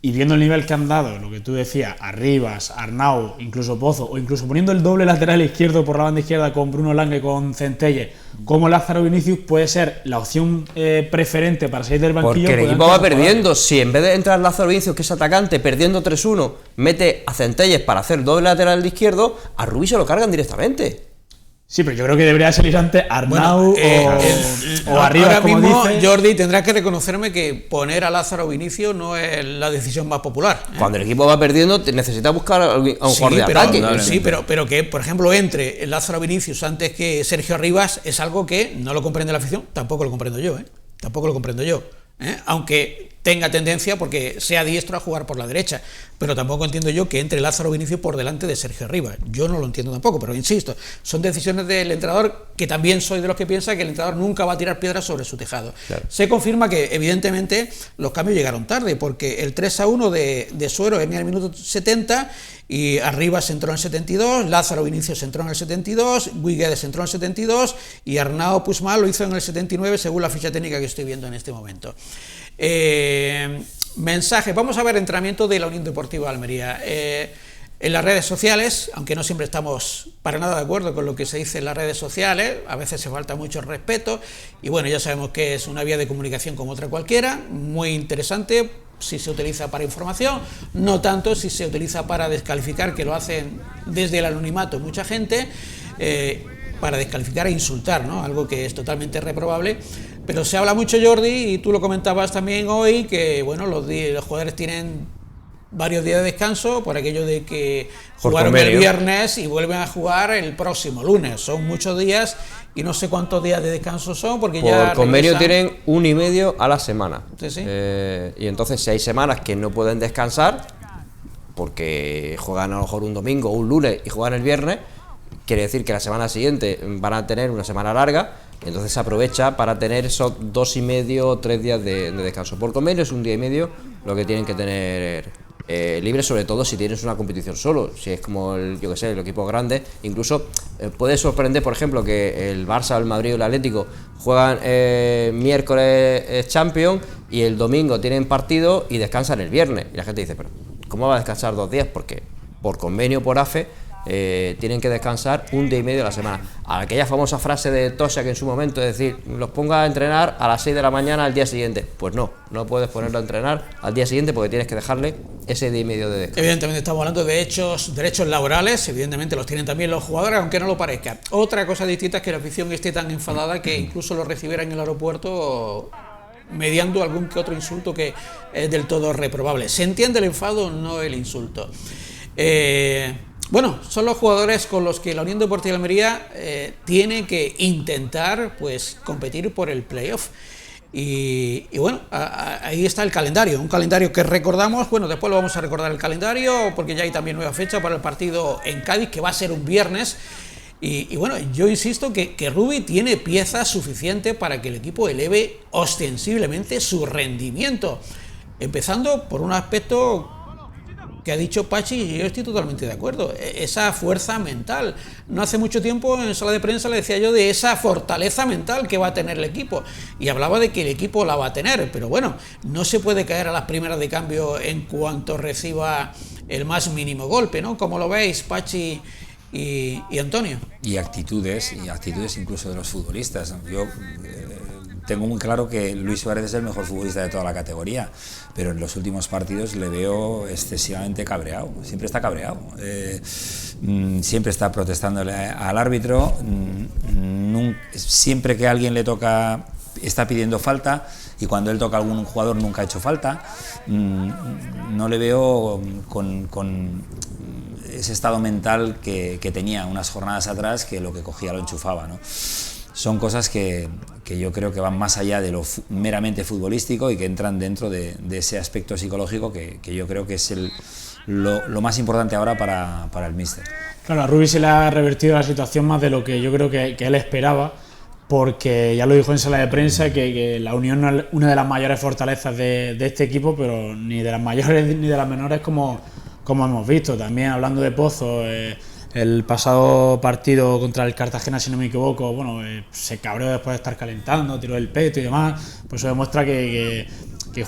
y viendo el nivel que han dado, lo que tú decías, Arribas, Arnau, incluso Pozo, o incluso poniendo el doble lateral izquierdo por la banda izquierda con Bruno Lange y con Centelles, como Lázaro Vinicius puede ser la opción preferente para salir del banquillo. Porque el equipo va perdiendo. Si en vez de entrar Lázaro Vinicius, que es atacante, perdiendo 3-1, mete a Centelles para hacer doble lateral de izquierdo, a Rubi se lo cargan directamente. Sí, pero yo creo que debería salir antes Arnau o Arribas, ahora como mismo, dice. Jordi, tendrás que reconocerme que poner a Lázaro Vinicius no es la decisión más popular. Cuando el equipo va perdiendo, necesita buscar a un jugador de ataque. Sí, pero que, por ejemplo, entre Lázaro Vinicius antes que Sergio Arribas es algo que no lo comprende la afición, tampoco lo comprendo yo. Aunque tenga tendencia porque sea diestro a jugar por la derecha, pero tampoco entiendo yo que entre Lázaro Vinicius por delante de Sergio Rivas. Yo no lo entiendo tampoco, pero insisto, son decisiones del entrenador, que también soy de los que piensa que el entrenador nunca va a tirar piedras sobre su tejado. Claro. Se confirma que evidentemente los cambios llegaron tarde, porque el 3-1 de Suero en el minuto 70 y Arribas entró en el 72, Lázaro Vinicius entró en el 72, Guiguedes entró en el 72 y Arnau Puigmal lo hizo en el 79 según la ficha técnica que estoy viendo en este momento. Mensaje, vamos a ver entrenamiento de la Unión Deportiva Almería. En las redes sociales, aunque no siempre estamos para nada de acuerdo con lo que se dice en las redes sociales, a veces se falta mucho respeto y bueno, ya sabemos que es una vía de comunicación como otra cualquiera, muy interesante si se utiliza para información, no tanto si se utiliza para descalificar, que lo hacen desde el anonimato mucha gente, para descalificar e insultar, ¿no? Algo que es totalmente reprobable. Pero se habla mucho, Jordi, y tú lo comentabas también hoy, que bueno, los jugadores tienen varios días de descanso por aquello de que jugaron el viernes y vuelven a jugar el próximo lunes. Son muchos días y no sé cuántos días de descanso son, porque por ya convenio tienen 1,5 a la semana. Sí, sí. Y entonces si hay semanas que no pueden descansar porque juegan a lo mejor un domingo o un lunes y juegan el viernes, quiere decir que la semana siguiente van a tener una semana larga, entonces se aprovecha para tener esos 2,5 o 3 días de descanso. Por convenio es 1,5 días lo que tienen que tener libre, sobre todo si tienes una competición solo. Si es como el equipo grande, incluso puede sorprender, por ejemplo, que el Barça, el Madrid o el Atlético juegan miércoles Champions y el domingo tienen partido y descansan el viernes. Y la gente dice, pero ¿cómo va a descansar 2 días? Porque por convenio, por AFE, tienen que descansar 1,5 días a la semana. Aquella famosa frase de Tosak en su momento, es decir, los ponga a entrenar a las 6 de la mañana al día siguiente. Pues no puedes ponerlo a entrenar al día siguiente porque tienes que dejarle ese día y medio de descanso. Evidentemente estamos hablando de derechos laborales, evidentemente los tienen también los jugadores, aunque no lo parezca. Otra cosa distinta es que la afición esté tan enfadada que incluso lo recibiera en el aeropuerto mediando algún que otro insulto que es del todo reprobable. Se entiende el enfado, no el insulto. Bueno, son los jugadores con los que la Unión Deportiva Almería tiene que intentar pues competir por el playoff. Y bueno, ahí está el calendario, un calendario que recordamos, bueno, después lo vamos a recordar el calendario, porque ya hay también nueva fecha para el partido en Cádiz, que va a ser un viernes. Y bueno, yo insisto que Rubi tiene piezas suficientes para que el equipo eleve ostensiblemente su rendimiento, empezando por un aspecto que ha dicho Pachi, y yo estoy totalmente de acuerdo, esa fuerza mental. No hace mucho tiempo en sala de prensa le decía yo de esa fortaleza mental que va a tener el equipo, y hablaba de que el equipo la va a tener, pero bueno, no se puede caer a las primeras de cambio en cuanto reciba el más mínimo golpe, ¿no? ¿Cómo lo veis, Pachi y Antonio? Y actitudes incluso de los futbolistas. Yo tengo muy claro que Luis Suárez es el mejor futbolista de toda la categoría, pero en los últimos partidos le veo excesivamente cabreado, siempre está cabreado, siempre está protestándole al árbitro, siempre que a alguien le toca está pidiendo falta, y cuando él toca a algún jugador nunca ha hecho falta. No le veo con ese estado mental que tenía unas jornadas atrás, que lo que cogía lo enchufaba, ¿no? Son cosas que yo creo que van más allá de lo meramente futbolístico y que entran dentro de ese aspecto psicológico que yo creo que es lo más importante ahora para el míster. Claro, a Rubi se le ha revertido la situación más de lo que yo creo que él esperaba, porque ya lo dijo en sala de prensa que la Unión no es una de las mayores fortalezas de este equipo, pero ni de las mayores ni de las menores como hemos visto. También hablando de Pozo, el pasado partido contra el Cartagena, si no me equivoco, bueno, se cabreó después de estar calentando, tiró el pecho y demás, pues eso demuestra que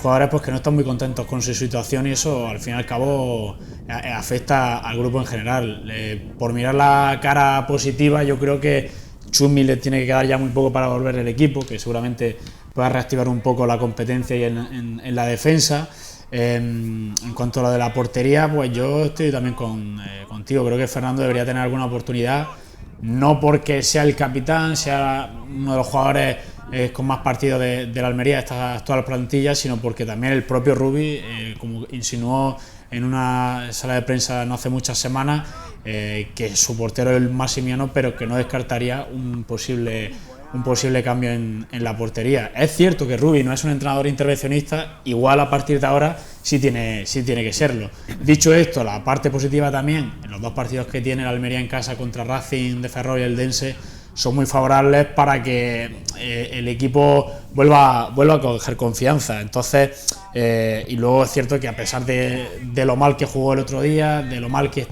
jugadores pues que no están muy contentos con su situación, y eso al fin y al cabo afecta al grupo en general. Por mirar la cara positiva, yo creo que Chumi le tiene que quedar ya muy poco para volver el equipo, que seguramente pueda reactivar un poco la competencia y en la defensa. En cuanto a lo de la portería, pues yo estoy también contigo. Creo que Fernando debería tener alguna oportunidad, no porque sea el capitán, sea uno de los jugadores con más partidos de la Almería de esta actual plantilla, sino porque también el propio Rubi, como insinuó en una sala de prensa no hace muchas semanas, que su portero es el Massimiano, pero que no descartaría un posible un posible cambio en la portería. Es cierto que Rubi no es un entrenador intervencionista, igual a partir de ahora sí tiene que serlo. Dicho esto, la parte positiva también, en los 2 partidos que tiene el Almería en casa contra Racing de Ferrol y el Dense, son muy favorables para que el equipo vuelva a coger confianza. Entonces, y luego es cierto que a pesar de lo mal que jugó el otro día, de lo mal que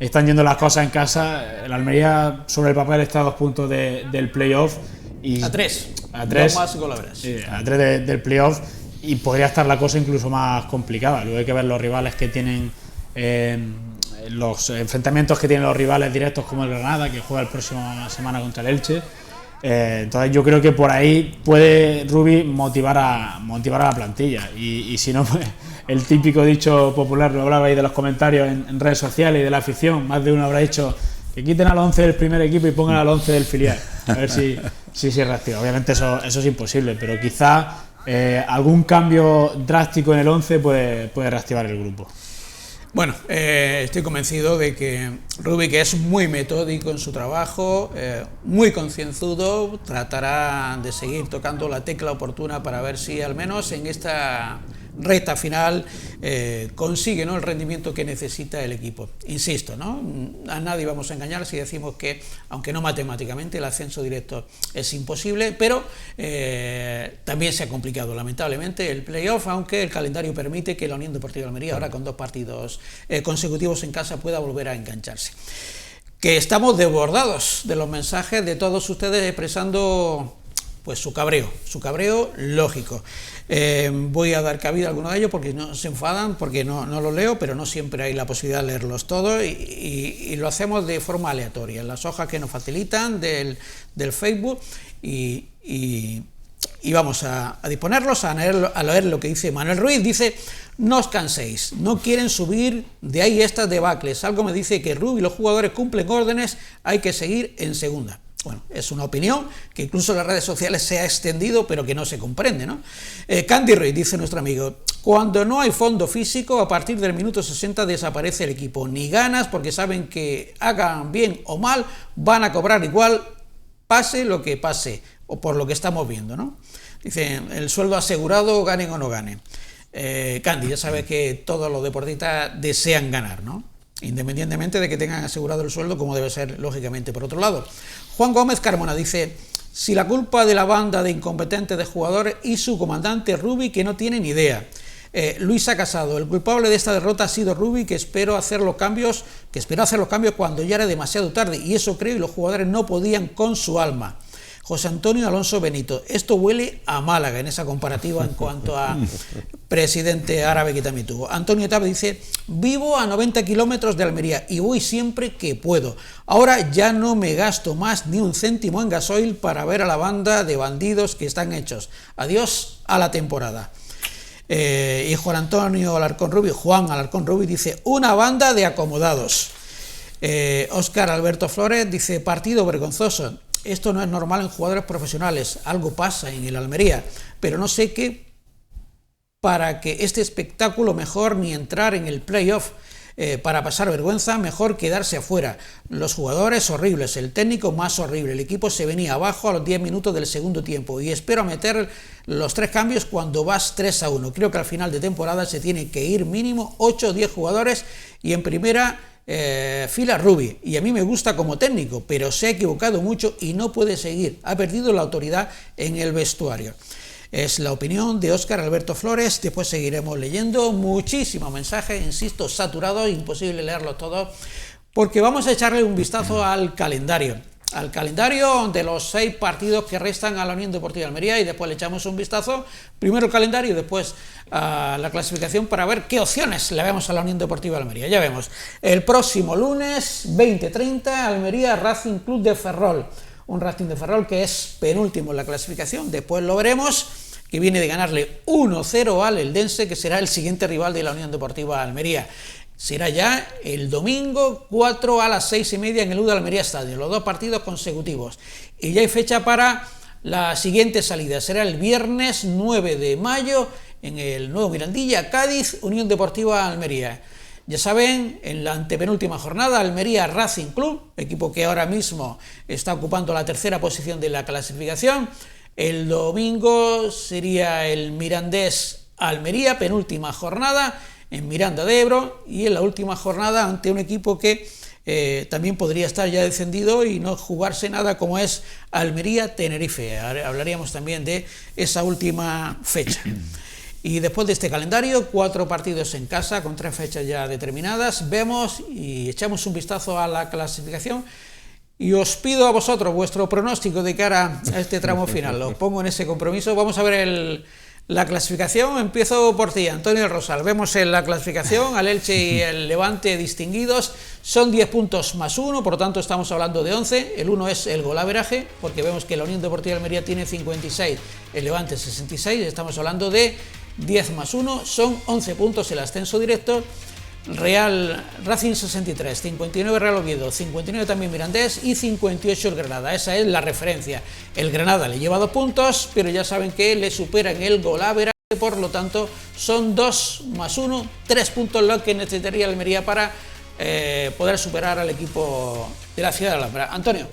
están yendo las cosas en casa, el Almería sobre el papel está a 2 puntos del playoff. Y a 3. A 3. No más golaveradas. A 3 del playoff, y podría estar la cosa incluso más complicada. Luego hay que ver los rivales que tienen, los enfrentamientos que tienen los rivales directos, como el Granada, que juega la próxima semana contra el Elche. Entonces yo creo que por ahí puede Rubi motivar a la plantilla, y si no, pues el típico dicho popular, lo hablabais de los comentarios en redes sociales y de la afición, más de uno habrá dicho que quiten al 11 del primer equipo y pongan al 11 del filial, a ver si se reactiva. Obviamente eso es imposible, pero quizá algún cambio drástico en el 11 puede reactivar el grupo. Bueno, estoy convencido de que Rubi, que es muy metódico en su trabajo, muy concienzudo, tratará de seguir tocando la tecla oportuna para ver si al menos en esta recta final consigue, ¿no?, el rendimiento que necesita el equipo. Insisto, ¿no?, a nadie vamos a engañar si decimos que, aunque no matemáticamente, el ascenso directo es imposible, pero también se ha complicado lamentablemente el playoff, aunque el calendario permite que la Unión Deportiva Almería, ahora con 2 partidos consecutivos en casa, pueda volver a engancharse. Que estamos desbordados de los mensajes de todos ustedes expresando pues su cabreo lógico. Voy a dar cabida a algunos de ellos porque no se enfadan, porque no los leo, pero no siempre hay la posibilidad de leerlos todos, y lo hacemos de forma aleatoria, en las hojas que nos facilitan del Facebook, y vamos a disponerlos a leer lo que dice Manuel Ruiz. Dice: no os canséis, no quieren subir, de ahí estas debacles. Algo me dice que Rubi y los jugadores cumplen órdenes, hay que seguir en segunda. Bueno, es una opinión que incluso en las redes sociales se ha extendido, pero que no se comprende, ¿no? Candy Ruiz, dice nuestro amigo: cuando no hay fondo físico, a partir del minuto 60 desaparece el equipo. Ni ganas, porque saben que hagan bien o mal, van a cobrar igual, pase lo que pase, o por lo que estamos viendo, ¿no? Dicen, el sueldo asegurado, ganen o no ganen. Candy, ya sabes que todos los deportistas desean ganar, ¿no?, independientemente de que tengan asegurado el sueldo, como debe ser lógicamente. Por otro lado, Juan Gómez Carmona dice: si la culpa de la banda de incompetentes de jugadores y su comandante Rubi, que no tiene ni idea. Luisa Casado: el culpable de esta derrota ha sido Rubi, que esperó hacer los cambios cuando ya era demasiado tarde, y eso creo, y los jugadores no podían con su alma. José Antonio Alonso Benito: esto huele a Málaga en esa comparativa en cuanto a presidente árabe que también tuvo. Antonio Tabe dice: vivo a 90 kilómetros de Almería y voy siempre que puedo. Ahora ya no me gasto más ni un céntimo en gasoil para ver a la banda de bandidos que están hechos. Adiós a la temporada. Y Juan Alarcón Rubio dice: una banda de acomodados. Óscar Alberto Flores dice: partido vergonzoso. Esto no es normal en jugadores profesionales, algo pasa en el Almería, pero no sé qué, para que este espectáculo mejor ni entrar en el playoff, para pasar vergüenza, mejor quedarse afuera. Los jugadores horribles, el técnico más horrible, el equipo se venía abajo a los 10 minutos del segundo tiempo, y espero meter los 3 cambios cuando vas 3-1. Creo que al final de temporada se tiene que ir mínimo 8 o 10 jugadores, y en primera fila Rubi, y a mí me gusta como técnico, pero se ha equivocado mucho y no puede seguir, ha perdido la autoridad en el vestuario. Es la opinión de Óscar Alberto Flores. Después seguiremos leyendo muchísimos mensajes, insisto, saturados, imposible leerlos todos, porque vamos a echarle un vistazo al calendario de los 6 partidos que restan a la Unión Deportiva Almería, y después le echamos un vistazo, primero el calendario y después a la clasificación, para ver qué opciones le vemos a la Unión Deportiva Almería. Ya vemos, el próximo lunes 20:30, Almería Racing Club de Ferrol, un Racing de Ferrol que es penúltimo en la clasificación. Después lo veremos, que viene de ganarle 1-0 al Eldense, que será el siguiente rival de la Unión Deportiva Almería. Será ya el domingo 4 a las 6:30 en el UD Almería Estadio, los 2 partidos consecutivos. Y ya hay fecha para la siguiente salida, será el viernes 9 de mayo en el Nuevo Mirandilla, Cádiz, Unión Deportiva Almería. Ya saben, en la antepenúltima jornada, Almería Racing Club, equipo que ahora mismo está ocupando la tercera posición de la clasificación. El domingo sería el Mirandés Almería, penúltima jornada en Miranda de Ebro, y en la última jornada ante un equipo que también podría estar ya descendido y no jugarse nada, como es Almería Tenerife. Hablaríamos también de esa última fecha. Y después de este calendario, 4 partidos en casa con 3 fechas ya determinadas, vemos y echamos un vistazo a la clasificación y os pido a vosotros vuestro pronóstico de cara a este tramo final. Os pongo en ese compromiso. Vamos a ver la clasificación. Empiezo por ti, Antonio Rosal. Vemos en la clasificación al Elche y el Levante distinguidos. Son 10 puntos más 1, por lo tanto estamos hablando de 11. El 1 es el golaveraje, porque vemos que la Unión Deportiva de Almería tiene 56, el Levante 66. Estamos hablando de 10 más 1, son 11 puntos el ascenso directo. Real Racing 63, 59 Real Oviedo, 59 también Mirandés y 58 el Granada. Esa es la referencia. El Granada le lleva 2 puntos, pero ya saben que le supera en el golaveraje, por lo tanto son 2 más 1, 3 puntos lo que necesitaría Almería para poder superar al equipo de la ciudad de Alhambra. Antonio.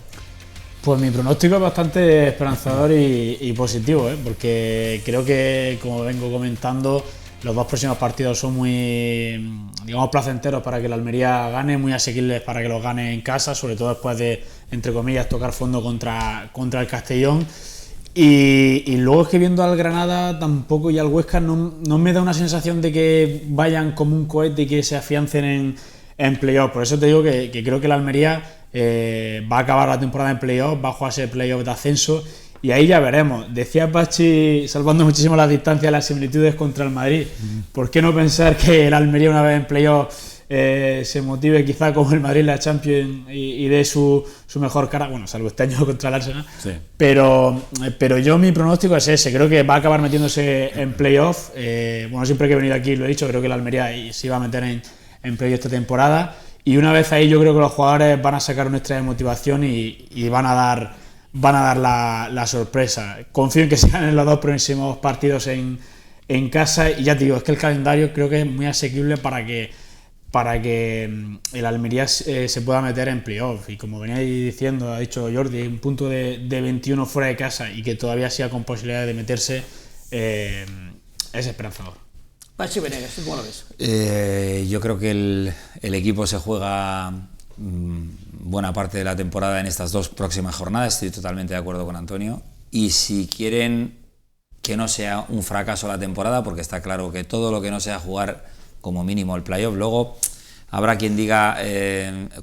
Pues mi pronóstico es bastante esperanzador y positivo, porque creo que, como vengo comentando, los 2 próximos partidos son muy, digamos, placenteros para que la Almería gane, muy asequibles para que los gane en casa, sobre todo después de, entre comillas, tocar fondo contra el Castellón. Y luego es que viendo al Granada tampoco y al Huesca no me da una sensación de que vayan como un cohete y que se afiancen en playoff. Por eso te digo que creo que la Almería va a acabar la temporada en playoff, va a jugarse playoff de ascenso. Y ahí ya veremos. Decía Pachi, salvando muchísimo las distancias, las similitudes contra el Madrid. ¿Por qué no pensar que el Almería, una vez en playoff, se motive quizá como el Madrid en la Champions y dé su mejor cara? Bueno, salvo este año contra el Arsenal. Sí. Pero yo, mi pronóstico es ese. Creo que va a acabar metiéndose en playoff. Bueno, siempre que he venido aquí lo he dicho, creo que el Almería se iba a meter en playoff esta temporada. Y una vez ahí yo creo que los jugadores van a sacar un extra de motivación y van a dar la sorpresa. Confío en que se ganen los 2 próximos partidos en casa, y ya te digo, es que el calendario creo que es muy asequible para que el Almería se pueda meter en playoff. Y como venía diciendo, ha dicho Jordi, un punto de 21 fuera de casa y que todavía siga con posibilidades de meterse, es esperanzador. Pachi Venegas, ¿cómo lo ves? Yo creo que el equipo se juega buena parte de la temporada en estas 2 próximas jornadas. Estoy totalmente de acuerdo con Antonio, y si quieren que no sea un fracaso la temporada, porque está claro que todo lo que no sea jugar como mínimo el playoff, luego habrá quien diga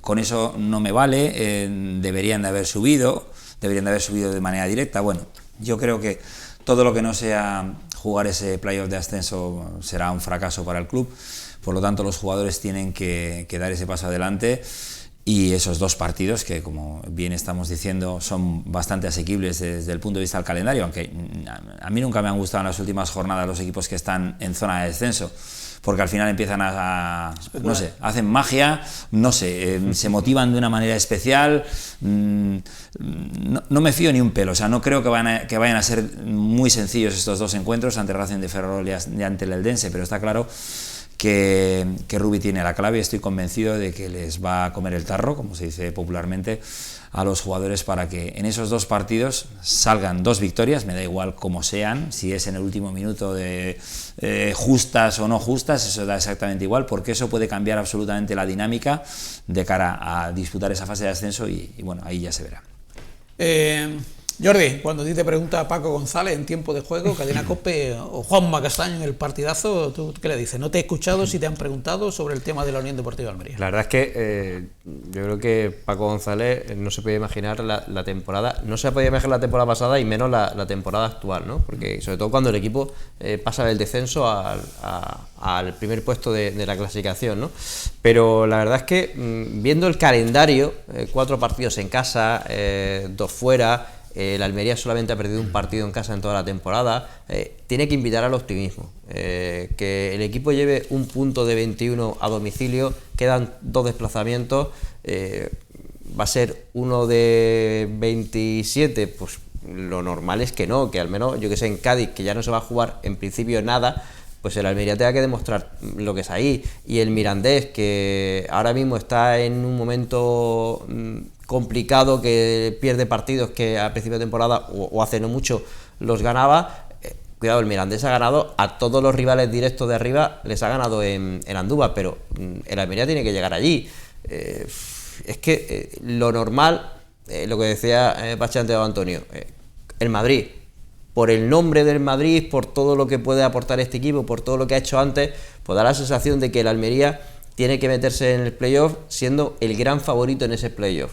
con eso no me vale, deberían de haber subido de manera directa. Bueno, yo creo que todo lo que no sea jugar ese playoff de ascenso será un fracaso para el club. Por lo tanto, los jugadores tienen que dar ese paso adelante, y esos 2 partidos, que como bien estamos diciendo son bastante asequibles desde el punto de vista del calendario, aunque a mí nunca me han gustado en las últimas jornadas los equipos que están en zona de descenso, porque al final empiezan no sé, hacen magia, no sé, se motivan de una manera especial. No me fío ni un pelo, o sea, no creo que vayan a ser muy sencillos estos 2 encuentros ante Racing de Ferrol y ante el Eldense, pero está claro que Rubi tiene la clave, y estoy convencido de que les va a comer el tarro, como se dice popularmente, a los jugadores, para que en esos 2 partidos salgan 2 victorias, me da igual cómo sean, si es en el último minuto de justas o no justas, eso da exactamente igual, porque eso puede cambiar absolutamente la dinámica de cara a disputar esa fase de ascenso, y bueno, ahí ya se verá. Jordi, cuando a ti te pregunta Paco González en tiempo de juego, Cadena COPE o Juanma Castaño en el partidazo, ¿tú qué le dices? No te he escuchado si te han preguntado sobre el tema de la Unión Deportiva de Almería. La verdad es que yo creo que Paco González no se podía imaginar la temporada, no se podía imaginar la temporada pasada y menos la temporada actual, ¿no? Porque sobre todo cuando el equipo pasa del descenso al primer puesto de la clasificación, ¿no? Pero la verdad es que viendo el calendario, 4 partidos en casa, 2 fuera, la Almería solamente ha perdido un partido en casa en toda la temporada, tiene que invitar al optimismo, que el equipo lleve un punto de 21 a domicilio, quedan 2 desplazamientos, va a ser uno de 27, pues lo normal es que no, que al menos, yo que sé, en Cádiz, que ya no se va a jugar en principio nada, pues el Almería tenga que demostrar lo que es ahí. Y el Mirandés, que ahora mismo está en un momento complicado, que pierde partidos que a principio de temporada o hace no mucho los ganaba. Cuidado, el Mirandés ha ganado a todos los rivales directos de arriba, les ha ganado en Andúba, pero el Almería tiene que llegar allí. Es que lo normal, lo que decía Pachi antes de Antonio, el Madrid, por el nombre del Madrid, por todo lo que puede aportar este equipo, por todo lo que ha hecho antes, pues da la sensación de que el Almería tiene que meterse en el playoff siendo el gran favorito en ese playoff.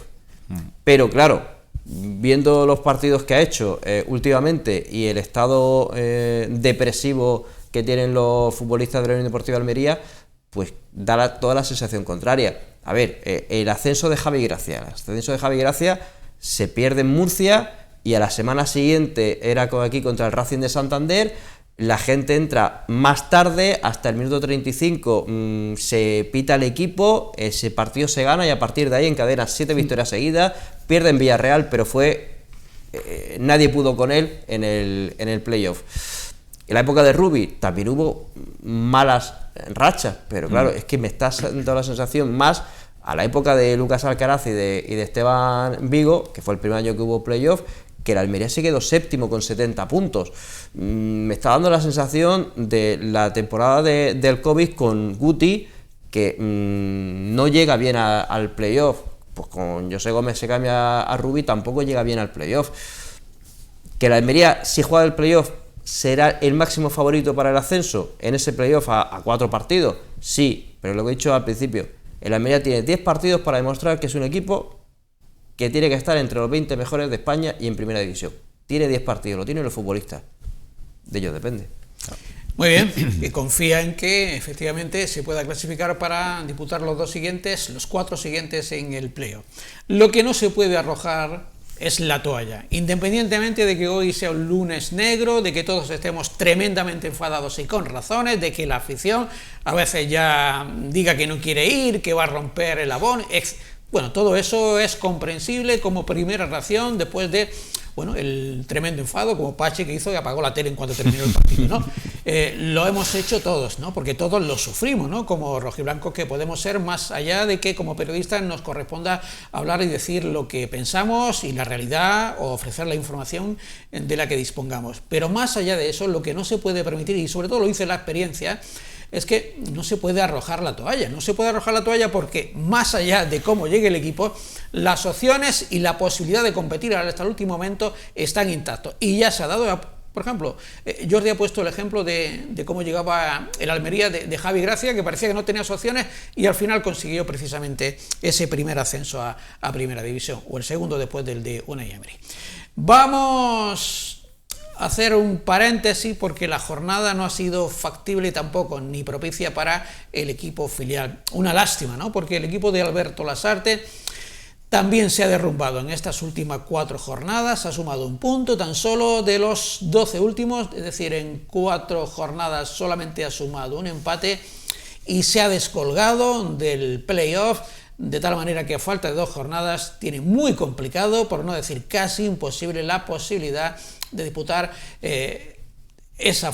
Pero claro, viendo los partidos que ha hecho últimamente y el estado depresivo que tienen los futbolistas de la Unión Deportiva de Almería, pues da toda la sensación contraria. A ver, el ascenso de Javi Gracia se pierde en Murcia, y a la semana siguiente era aquí contra el Racing de Santander. La gente entra más tarde, hasta el minuto 35 se pita el equipo, ese partido se gana, y a partir de ahí encadena 7 victorias seguidas, pierde en Villarreal, pero nadie pudo con él en el playoff. En la época de Rubi también hubo malas rachas, pero claro, es que me está dando la sensación más a la época de Lucas Alcaraz y de Esteban Vigo, que fue el primer año que hubo playoff, que el Almería se quedó séptimo con 70 puntos. Me está dando la sensación de la temporada del COVID con Guti, que no llega bien al playoff. Pues con José Gómez se cambia a Rubi, tampoco llega bien al playoff. Que el Almería, si juega el playoff, será el máximo favorito para el ascenso en ese playoff a 4 partidos. Sí, pero lo que he dicho al principio, el Almería tiene 10 partidos para demostrar que es un equipo que tiene que estar entre los 20 mejores de España y en primera división. Tiene 10 partidos, lo tienen los futbolistas. De ellos depende. Muy bien, y confía en que efectivamente se pueda clasificar para disputar los 4 siguientes en el playoff. Lo que no se puede arrojar es la toalla, independientemente de que hoy sea un lunes negro, de que todos estemos tremendamente enfadados y con razones, de que la afición a veces ya diga que no quiere ir, que va a romper el abono. Bueno, todo eso es comprensible como primera reacción después de, el tremendo enfado, como Pachi, que hizo y apagó la tele en cuanto terminó el partido, ¿no? Lo hemos hecho todos, ¿no? Porque todos lo sufrimos, ¿no? Como rojiblancos que podemos ser, más allá de que como periodistas nos corresponda hablar y decir lo que pensamos y la realidad, o ofrecer la información de la que dispongamos. Pero más allá de eso, lo que no se puede permitir, y sobre todo lo dice la experiencia, es que no se puede arrojar la toalla, porque más allá de cómo llegue el equipo, las opciones y la posibilidad de competir hasta el último momento están intactos. Y ya se ha dado, por ejemplo, Jordi ha puesto el ejemplo de cómo llegaba el Almería de Javi Gracia, que parecía que no tenía opciones y al final consiguió precisamente ese primer ascenso a primera división, o el segundo después del de Unai Emery. Vamos hacer un paréntesis porque la jornada no ha sido factible y tampoco ni propicia para el equipo filial. Una lástima, ¿no? Porque el equipo de Alberto Lasarte también se ha derrumbado en estas últimas 4 jornadas, ha sumado un punto tan solo de los 12 últimos, es decir, en 4 jornadas solamente ha sumado un empate y se ha descolgado del playoff, de tal manera que a falta de 2 jornadas tiene muy complicado, por no decir casi imposible, la posibilidad de disputar esa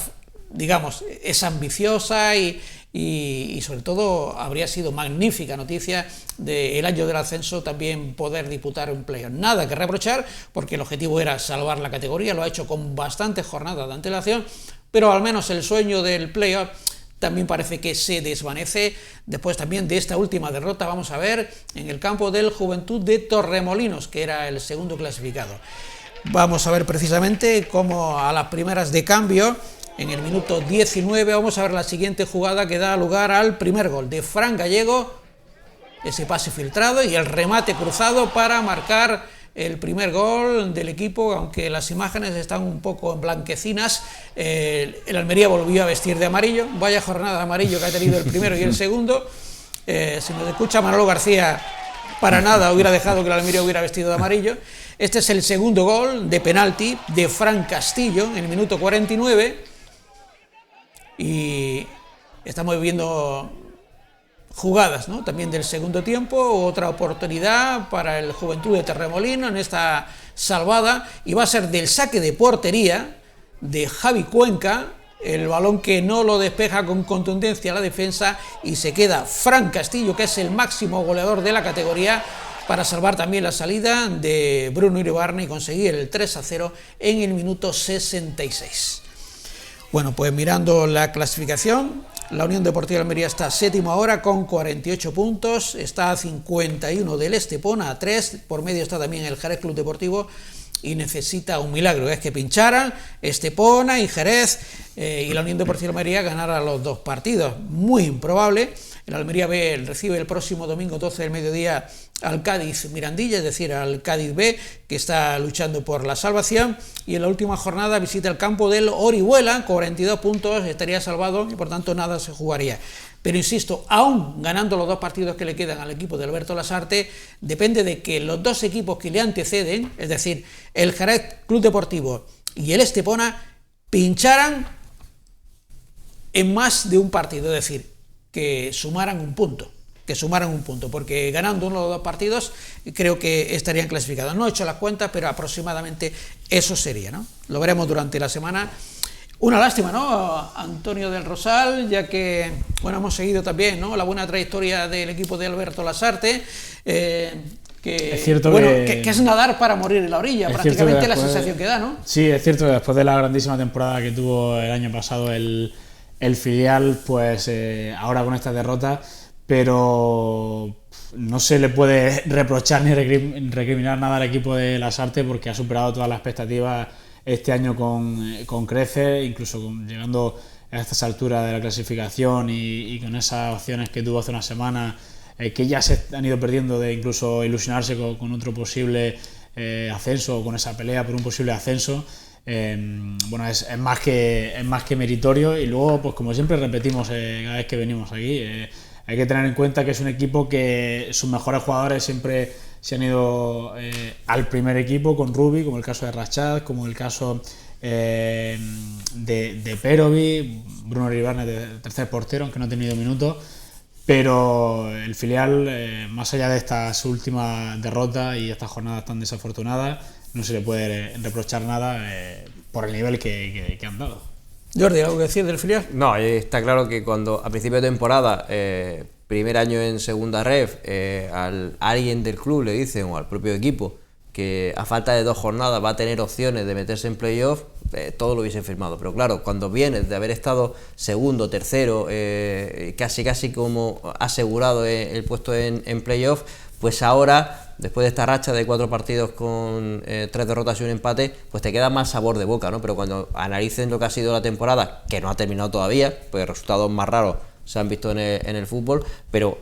ambiciosa y sobre todo habría sido magnífica noticia del año del ascenso también poder disputar un playoff. Nada que reprochar, porque el objetivo era salvar la categoría, lo ha hecho con bastantes jornadas de antelación, pero al menos el sueño del playoff también parece que se desvanece después también de esta última derrota. Vamos a ver en el campo del Juventud de Torremolinos, que era el segundo clasificado. Vamos a ver precisamente cómo a las primeras de cambio, en el minuto 19, vamos a ver la siguiente jugada que da lugar al primer gol de Fran Gallego, ese pase filtrado y el remate cruzado para marcar el primer gol del equipo, aunque las imágenes están un poco emblanquecinas. El Almería volvió a vestir de amarillo, vaya jornada de amarillo que ha tenido el primero y el segundo. Si nos escucha Manolo García, para nada hubiera dejado que el Almería hubiera vestido de amarillo. Este es el segundo gol de penalti de Fran Castillo en el minuto 49 y estamos viendo jugadas, ¿no? También del segundo tiempo, otra oportunidad para el Juventud de Torremolinos en esta salvada, y va a ser del saque de portería de Javi Cuenca, el balón que no lo despeja con contundencia la defensa y se queda Fran Castillo, que es el máximo goleador de la categoría, para salvar también la salida de Bruno Iribarne y conseguir el 3-0 en el minuto 66. Bueno, pues mirando la clasificación, la Unión Deportiva de Almería está séptimo ahora con 48 puntos, está a 51 del Estepona, a 3, por medio está también el Jerez Club Deportivo, y necesita un milagro, es que pincharan Estepona y Jerez y la Unión Deportiva de Almería ganara los dos partidos. Muy improbable. El Almería B recibe el próximo domingo 12 del mediodía al Cádiz Mirandilla, es decir, al Cádiz B, que está luchando por la salvación, y en la última jornada visita el campo del Orihuela, 42 puntos, estaría salvado y por tanto nada se jugaría. Pero insisto, aún ganando los dos partidos que le quedan al equipo de Alberto Lasarte, depende de que los dos equipos que le anteceden, es decir, el Jerez Club Deportivo y el Estepona, pincharan en más de un partido, es decir, que sumaran un punto, porque ganando uno de los dos partidos creo que estarían clasificados. No he hecho las cuentas, pero aproximadamente eso sería, ¿no? Lo veremos durante la semana. Una lástima, ¿no?, Antonio del Rosal, ya que, bueno, hemos seguido también, ¿no?, la buena trayectoria del equipo de Alberto Lasarte, que es cierto, bueno, que es nadar para morir en la orilla, prácticamente la sensación que da, ¿no? Sí, es cierto que después de la grandísima temporada que tuvo el año pasado el filial, pues ahora con esta derrota, pero no se le puede reprochar ni recriminar nada al equipo de Lasarte, porque ha superado todas las expectativas este año con creces, incluso llegando a estas alturas de la clasificación y con esas opciones que tuvo hace una semana, que ya se han ido perdiendo, de incluso ilusionarse con otro posible ascenso, o con esa pelea por un posible ascenso. Bueno, es más que meritorio. Y luego, pues como siempre repetimos cada vez que venimos aquí, hay que tener en cuenta que es un equipo que sus mejores jugadores siempre se han ido al primer equipo con Rubi, como el caso de Rachat, como el caso de Perovi, Bruno Iribarne de tercer portero, aunque no ha tenido minutos. Pero el filial, más allá de estas últimas derrotas y estas jornadas tan desafortunadas, no se le puede reprochar nada por el nivel que han dado. Jordi, ¿algo que decir del filial? No, está claro que cuando a principio de temporada, primer año en segunda ref, a alguien del club le dicen, o al propio equipo, que a falta de 2 jornadas va a tener opciones de meterse en playoff, todo lo hubiesen firmado. Pero claro, cuando vienes de haber estado segundo, tercero, casi como asegurado el puesto en playoff, pues ahora, después de esta racha de 4 partidos con 3 derrotas y un empate, pues te queda más sabor de boca, ¿no? Pero cuando analicen lo que ha sido la temporada, que no ha terminado todavía, pues resultados más raros se han visto en el fútbol, pero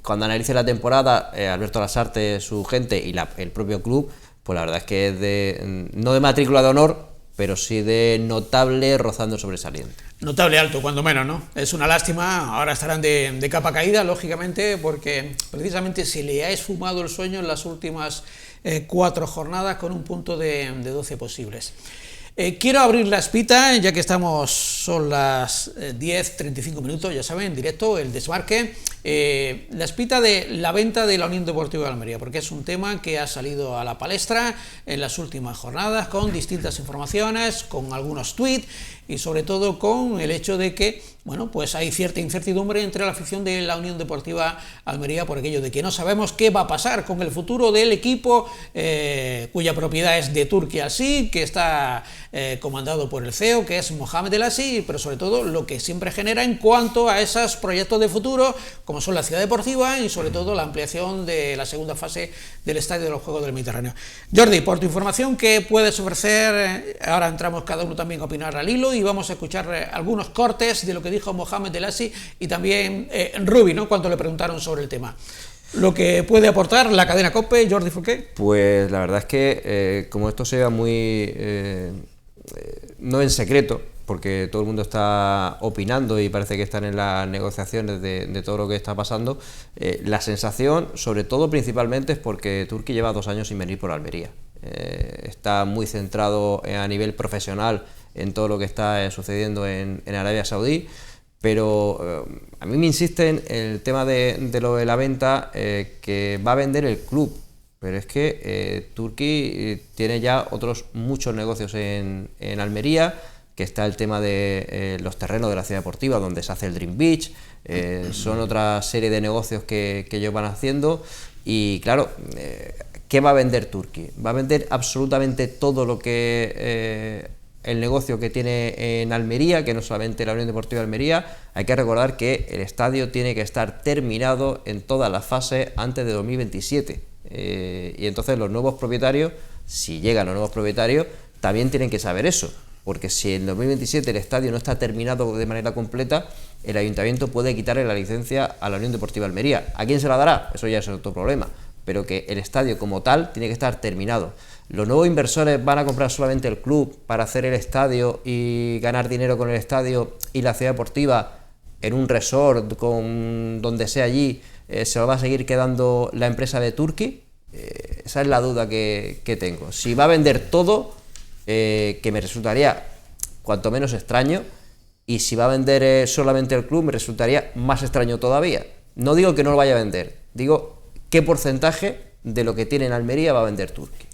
cuando analice la temporada, Alberto Lasarte, su gente y el propio club, pues la verdad es que es no de matrícula de honor, pero sí de notable, rozando sobresaliente. Notable alto, cuando menos, ¿no? Es una lástima, ahora estarán de capa caída, lógicamente, porque precisamente se le ha esfumado el sueño en las últimas 4 jornadas con un punto de 12 posibles. Quiero abrir la espita, ya que son las 10:35 minutos, ya saben, en directo, el desmarque, la espita de la venta de la Unión Deportiva de Almería, porque es un tema que ha salido a la palestra en las últimas jornadas, con distintas informaciones, con algunos tweets y sobre todo con el hecho de que, bueno, pues hay cierta incertidumbre entre la afición de la Unión Deportiva Almería por aquello de que no sabemos qué va a pasar con el futuro del equipo, cuya propiedad es de Turki Al-Sheikh, que está comandado por el CEO, que es Mohamed El Assi, pero sobre todo lo que siempre genera en cuanto a esos proyectos de futuro, como son la ciudad deportiva y sobre todo la ampliación de la segunda fase del Estadio de los Juegos del Mediterráneo. Jordi, por tu información, ¿qué puedes ofrecer? Ahora entramos cada uno también a opinar al hilo y vamos a escuchar algunos cortes de lo que dijo Mohamed El Assi y también Rubi, ¿no?, cuando le preguntaron sobre el tema. Lo que puede aportar la cadena COPE, Jordi Furqué. Pues la verdad es que como esto sea muy no en secreto, porque todo el mundo está opinando y parece que están en las negociaciones de todo lo que está pasando, la sensación, sobre todo principalmente, es porque Turki lleva 2 años sin venir por Almería. Está muy centrado a nivel profesional en todo lo que está sucediendo en Arabia Saudí, pero a mí me insisten el tema de lo de la venta, que va a vender el club, pero es que Turki tiene ya otros muchos negocios en Almería, que está el tema de los terrenos de la ciudad deportiva, donde se hace el Dream Beach, son otra serie de negocios que ellos van haciendo. Y claro, ¿qué va a vender Turquía? Va a vender absolutamente todo lo que el negocio que tiene en Almería, que no solamente la Unión Deportiva de Almería. Hay que recordar que el estadio tiene que estar terminado en todas las fases antes de 2027. Y entonces los nuevos propietarios, si llegan los nuevos propietarios, también tienen que saber eso. Porque si en 2027 el estadio no está terminado de manera completa, el ayuntamiento puede quitarle la licencia a la Unión Deportiva de Almería. ¿A quién se la dará? Eso ya es otro problema. Pero que el estadio como tal tiene que estar terminado. ¿Los nuevos inversores van a comprar solamente el club para hacer el estadio y ganar dinero con el estadio, y la ciudad deportiva en un resort con donde sea allí se lo va a seguir quedando la empresa de Turquía? Esa es la duda que tengo. Si va a vender todo, que me resultaría cuanto menos extraño, y si va a vender solamente el club, me resultaría más extraño todavía. No digo que no lo vaya a vender, digo qué porcentaje de lo que tiene en Almería va a vender Turquía.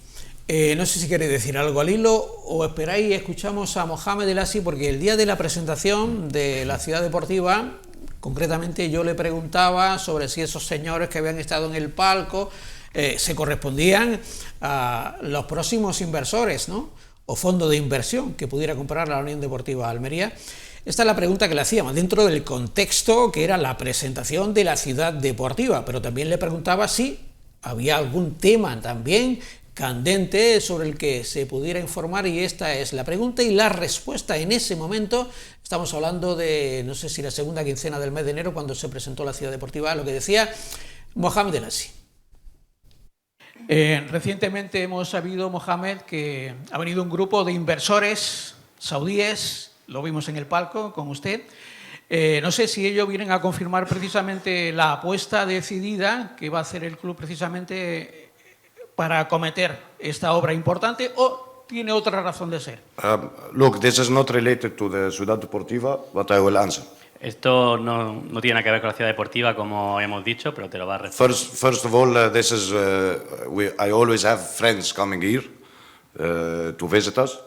No sé si queréis decir algo al hilo o esperáis y escuchamos a Mohamed El Assi, porque el día de la presentación de la ciudad deportiva, concretamente yo le preguntaba sobre si esos señores que habían estado en el palco se correspondían a los próximos inversores, ¿no?, o fondo de inversión que pudiera comprar la Unión Deportiva Almería. Esta es la pregunta que le hacíamos dentro del contexto que era la presentación de la ciudad deportiva, pero también le preguntaba si había algún tema también candente sobre el que se pudiera informar, y esta es la pregunta y la respuesta en ese momento. Estamos hablando de, no sé si la segunda quincena del mes de enero, cuando se presentó la ciudad deportiva, lo que decía Mohamed El Assi. Recientemente hemos sabido, Mohamed, que ha venido un grupo de inversores saudíes, lo vimos en el palco con usted. No sé si ellos vienen a confirmar precisamente la apuesta decidida que va a hacer el club precisamente para acometer esta obra importante, o tiene otra razón de ser. Look, this is not related to the Ciudad Deportiva, but I will answer. Esto no tiene nada que ver con la ciudad deportiva, como hemos dicho, pero te lo va a responder. First of all, this is I always have friends coming here to visit us.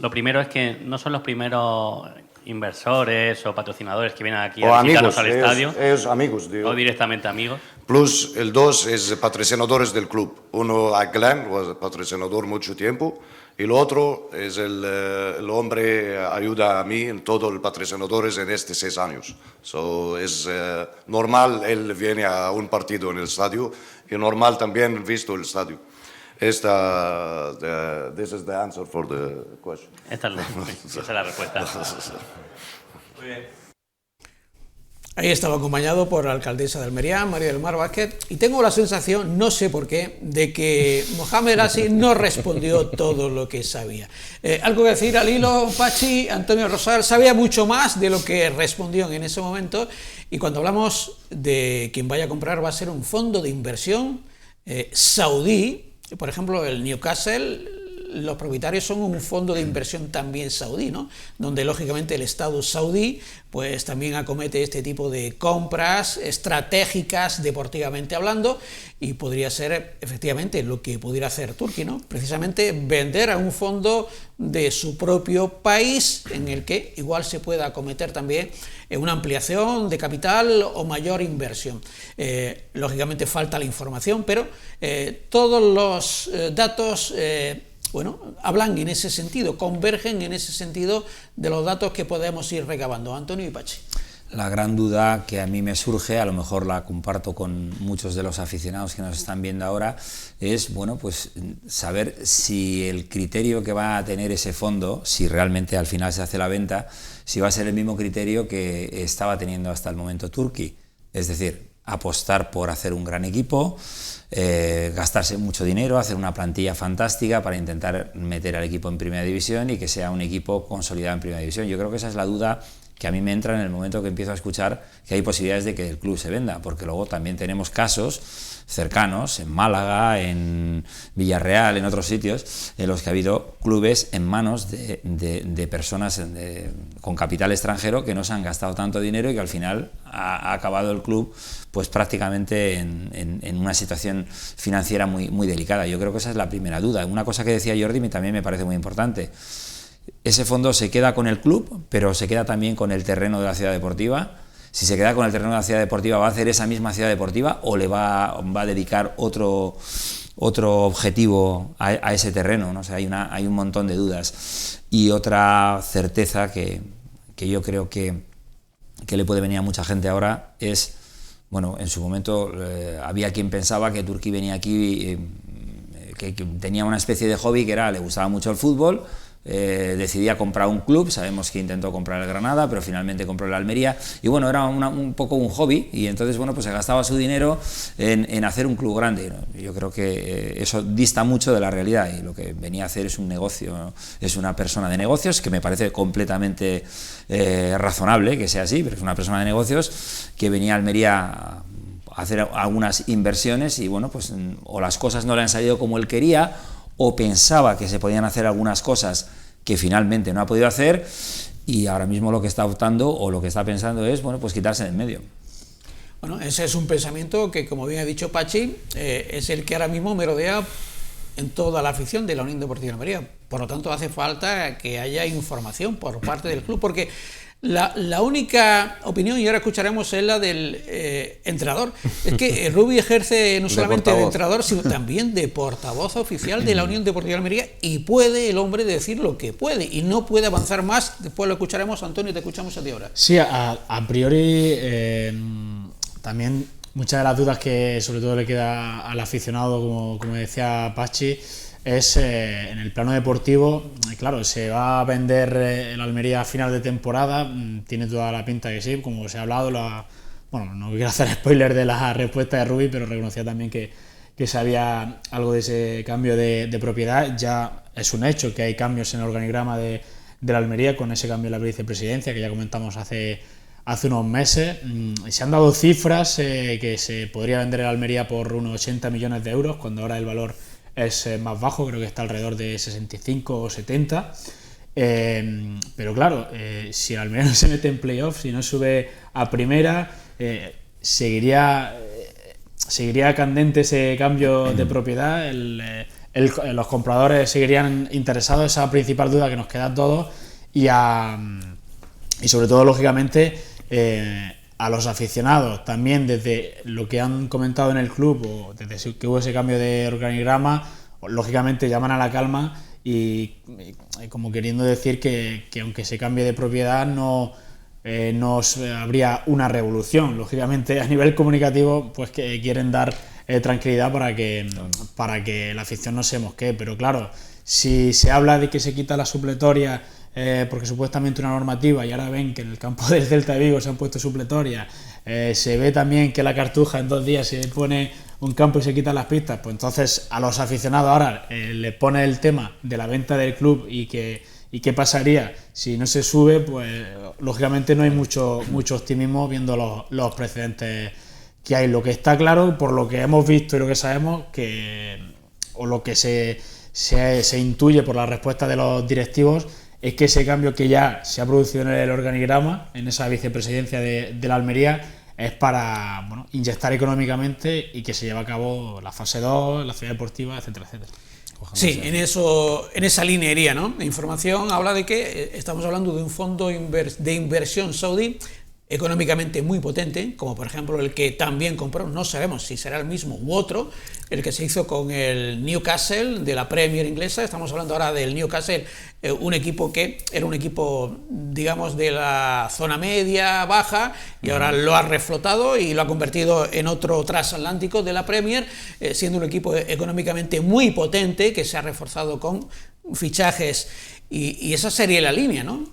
Lo primero es que no son los primeros inversores o patrocinadores que vienen aquí a visitarnos al estadio. Ellos amigos, digo. O directamente amigos. Plus, el dos es patrocinadores del club. Uno, Glenn, was patrocinador mucho tiempo, y el otro es el hombre ayuda a mí en todos los patrocinadores en estos 6 años. So, es normal, él viene a un partido en el estadio, y normal también visto el estadio. This is the answer for the question. Esa es la respuesta. Muy bien. Ahí estaba acompañado por la alcaldesa de Almería, María del Mar Vázquez, y tengo la sensación, no sé por qué, de que Mohamed El Assi no respondió todo lo que sabía. ¿Algo que decir al hilo, Pachi? Antonio Rosal sabía mucho más de lo que respondió en ese momento, y cuando hablamos de quien vaya a comprar, va a ser un fondo de inversión saudí. Por ejemplo, el Newcastle, los propietarios son un fondo de inversión también saudí, ¿no?, donde lógicamente el Estado saudí pues también acomete este tipo de compras estratégicas deportivamente hablando, y podría ser efectivamente lo que pudiera hacer Turquía, ¿no?, precisamente vender a un fondo de su propio país en el que igual se pueda acometer también una ampliación de capital o mayor inversión. Lógicamente falta la información, pero todos los datos hablan en ese sentido, convergen en ese sentido de los datos que podemos ir recabando. Antonio y Pachi. La gran duda que a mí me surge, a lo mejor la comparto con muchos de los aficionados que nos están viendo ahora, es pues saber si el criterio que va a tener ese fondo, si realmente al final se hace la venta, si va a ser el mismo criterio que estaba teniendo hasta el momento Turquía. Es decir, apostar por hacer un gran equipo, gastarse mucho dinero, hacer una plantilla fantástica para intentar meter al equipo en primera división y que sea un equipo consolidado en primera división. Yo creo que esa es la duda que a mí me entra en el momento que empiezo a escuchar que hay posibilidades de que el club se venda, porque luego también tenemos casos cercanos, en Málaga, en Villarreal, en otros sitios, en los que ha habido clubes en manos de personas con capital extranjero que no se han gastado tanto dinero y que al final ha acabado el club pues prácticamente en una situación financiera muy delicada. Yo creo que esa es la primera duda. Una cosa que decía Jordi también me parece muy importante. ese fondo se queda con el club, pero se queda también con el terreno de la ciudad deportiva. Si se queda con el terreno de la ciudad deportiva, ¿va a hacer esa misma ciudad deportiva o le va a dedicar otro objetivo a ese terreno, ¿no? O sea, hay un montón de dudas. Y otra certeza que yo creo que le puede venir a mucha gente ahora es, bueno, en su momento había quien pensaba que Turki venía aquí, que tenía una especie de hobby que era, le gustaba mucho el fútbol, decidía comprar un club, sabemos que intentó comprar el Granada, pero finalmente compró el Almería, y bueno, era un poco un hobby, y entonces, bueno, pues se gastaba su dinero en hacer un club grande, ¿no? Yo creo que eso dista mucho de la realidad, y lo que venía a hacer es un negocio, ¿no? Es una persona de negocios, que me parece completamente razonable que sea así, pero es una persona de negocios que venía a Almería a hacer algunas inversiones, y bueno, pues o las cosas no le han salido como él quería, o pensaba que se podían hacer algunas cosas que finalmente no ha podido hacer, y ahora mismo lo que está optando o lo que está pensando es, bueno, pues quitarse de en medio. Bueno, ese es un pensamiento que, como bien ha dicho Pachi, es el que ahora mismo merodea en toda la afición de la Unión Deportiva Almería. Por lo tanto, hace falta que haya información por parte del club, porque la única opinión, y ahora escucharemos, es la del entrenador. Es que Rubi ejerce no solamente de entrenador, sino también de portavoz oficial de la Unión Deportiva Almería, y puede el hombre decir lo que puede, y no puede avanzar más. Después lo escucharemos. Antonio, te escuchamos a ti ahora. Sí, a priori también muchas de las dudas que sobre todo le queda al aficionado, como decía Pachi, es en el plano deportivo. Claro, se va a vender el Almería a final de temporada, tiene toda la pinta que sí, como se ha hablado, bueno, no quiero hacer spoiler de la respuesta de Rubi, pero reconocía también que sabía algo de ese cambio de propiedad. Ya es un hecho que hay cambios en el organigrama de la Almería, con ese cambio de la vicepresidencia que ya comentamos hace unos meses. Se han dado cifras que se podría vender el Almería por unos 80 millones de euros, cuando ahora el valor es más bajo, creo que está alrededor de 65 o 70. Pero claro, si el Almería no se mete en playoff, si no sube a primera, seguiría candente ese cambio de propiedad, los compradores seguirían interesados, esa principal duda que nos queda a todos, y sobre todo, lógicamente, a los aficionados también, desde lo que han comentado en el club o desde que hubo ese cambio de organigrama, lógicamente llaman a la calma y como queriendo decir que aunque se cambie de propiedad no habría una revolución. Lógicamente, a nivel comunicativo, pues que quieren dar tranquilidad para que la afición no se mosquee, pero claro, si se habla de que se quita la supletoria porque supuestamente una normativa, y ahora ven que en el campo del Celta de Vigo se han puesto supletorias, se ve también que la Cartuja en 2 días se pone un campo y se quitan las pistas, pues entonces a los aficionados ahora les pone el tema de la venta del club y qué pasaría si no se sube, pues lógicamente no hay mucho optimismo viendo los precedentes que hay. Lo que está claro, por lo que hemos visto y lo que sabemos, o lo que se intuye por la respuesta de los directivos, es que ese cambio que ya se ha producido en el organigrama, en esa vicepresidencia de la Almería, es para inyectar económicamente y que se lleve a cabo la fase 2, la ciudad deportiva, etcétera, etcétera. Sí, en esa línea iría, ¿no? La información habla de que estamos hablando de un fondo de inversión saudí económicamente muy potente, como por ejemplo el que también compró, no sabemos si será el mismo u otro, el que se hizo con el Newcastle de la Premier inglesa. Estamos hablando ahora del Newcastle, un equipo que era un equipo, digamos, de la zona media, baja, y ahora lo ha reflotado y lo ha convertido en otro transatlántico de la Premier, siendo un equipo económicamente muy potente, que se ha reforzado con fichajes, y esa sería la línea, ¿no?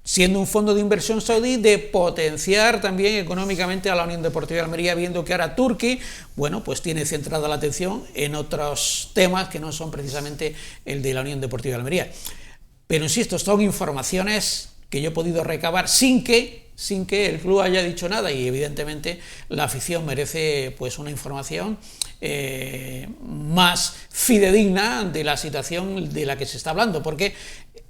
Siendo un fondo de inversión saudí, de potenciar también económicamente a la Unión Deportiva de Almería, viendo que ahora Turki, bueno, pues tiene centrada la atención en otros temas que no son precisamente el de la Unión Deportiva de Almería. Pero insisto, son informaciones que yo he podido recabar sin que el club haya dicho nada, y evidentemente la afición merece pues una información más fidedigna de la situación de la que se está hablando, porque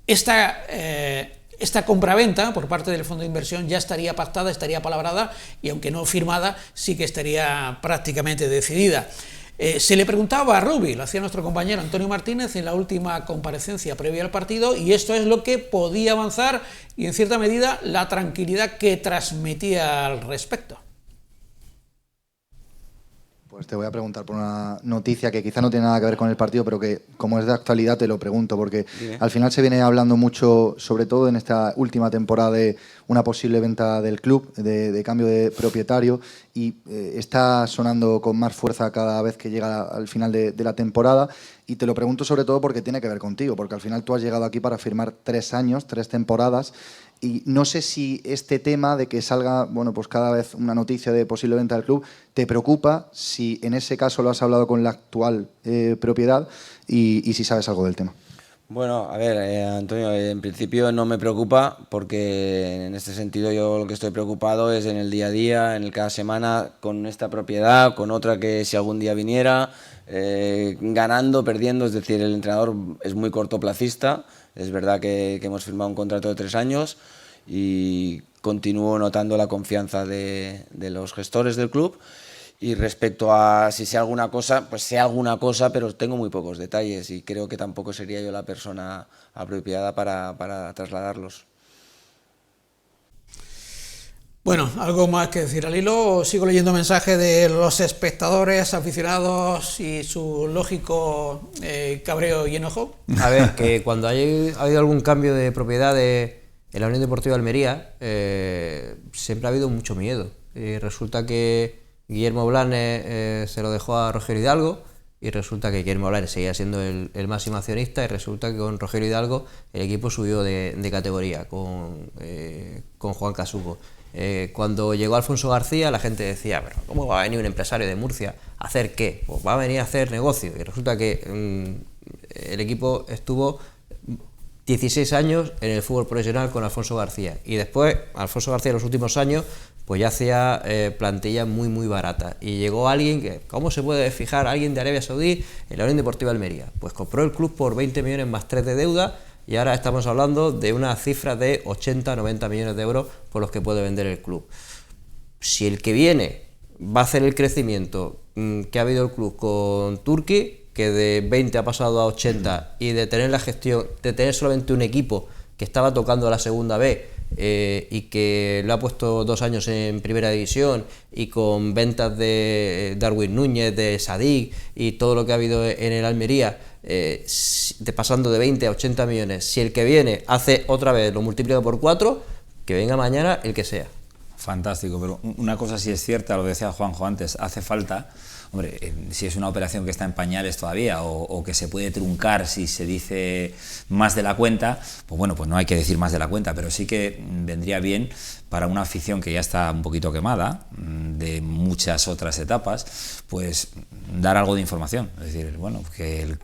esta compraventa por parte del fondo de inversión ya estaría pactada, estaría palabrada, y aunque no firmada, sí que estaría prácticamente decidida. Se le preguntaba a Rubi, lo hacía nuestro compañero Antonio Martínez en la última comparecencia previa al partido, y esto es lo que podía avanzar y en cierta medida la tranquilidad que transmitía al respecto. Pues te voy a preguntar por una noticia que quizá no tiene nada que ver con el partido, pero que como es de actualidad te lo pregunto, porque al final se viene hablando mucho, sobre todo en esta última temporada, de una posible venta del club, de cambio de propietario, y está sonando con más fuerza cada vez que llega al final de la temporada. Y te lo pregunto sobre todo porque tiene que ver contigo, porque al final tú has llegado aquí para firmar 3 años, 3 temporadas, y no sé si este tema de que salga, bueno, pues cada vez una noticia de posible venta del club te preocupa, si en ese caso lo has hablado con la actual propiedad y si sabes algo del tema. Bueno, a ver, Antonio, en principio no me preocupa, porque en este sentido yo lo que estoy preocupado es en el día a día, en el cada semana, con esta propiedad, con otra que si algún día viniera, ganando, perdiendo. Es decir, el entrenador es muy cortoplacista. Es verdad que hemos firmado un contrato de 3 años y continúo notando la confianza de los gestores del club. Y respecto a si sé alguna cosa, pues sé alguna cosa, pero tengo muy pocos detalles y creo que tampoco sería yo la persona apropiada para trasladarlos. Bueno, ¿algo más que decir al hilo? Sigo leyendo mensajes de los espectadores, aficionados y su lógico cabreo y enojo. A ver, que cuando ha habido algún cambio de propiedad en la Unión Deportiva Almería, siempre ha habido mucho miedo. Resulta que Guillermo Blanes se lo dejó a Rogelio Hidalgo, y resulta que Guillermo Blanes seguía siendo el máximo accionista, y resulta que con Rogelio Hidalgo el equipo subió de categoría con Juan Casuco. Cuando llegó Alfonso García, la gente decía, pero ¿cómo va a venir un empresario de Murcia a hacer qué? Pues va a venir a hacer negocio. Y resulta que el equipo estuvo 16 años en el fútbol profesional con Alfonso García, y después Alfonso García en los últimos años pues ya hacía plantillas muy baratas, y llegó alguien que, ¿cómo se puede fijar alguien de Arabia Saudí en la Unión Deportiva Almería? Pues compró el club por 20 millones más 3 de deuda, y ahora estamos hablando de una cifra de 80-90 millones de euros por los que puede vender el club. Si el que viene va a hacer el crecimiento que ha habido el club con Turki, que de 20 ha pasado a 80, y de tener la gestión, de tener solamente un equipo que estaba tocando la segunda B, y que lo ha puesto 2 años en primera división, y con ventas de Darwin Núñez, de Sadik y todo lo que ha habido en el Almería, pasando de 20 a 80 millones, si el que viene hace otra vez, lo multiplica por 4, que venga mañana el que sea. Fantástico, pero una cosa sí es cierta, lo decía Juanjo antes, hace falta, hombre, si es una operación que está en pañales todavía o que se puede truncar si se dice más de la cuenta, pues bueno, pues no hay que decir más de la cuenta, pero sí que vendría bien para una afición que ya está un poquito quemada de muchas otras etapas, pues dar algo de información. Es decir, bueno, que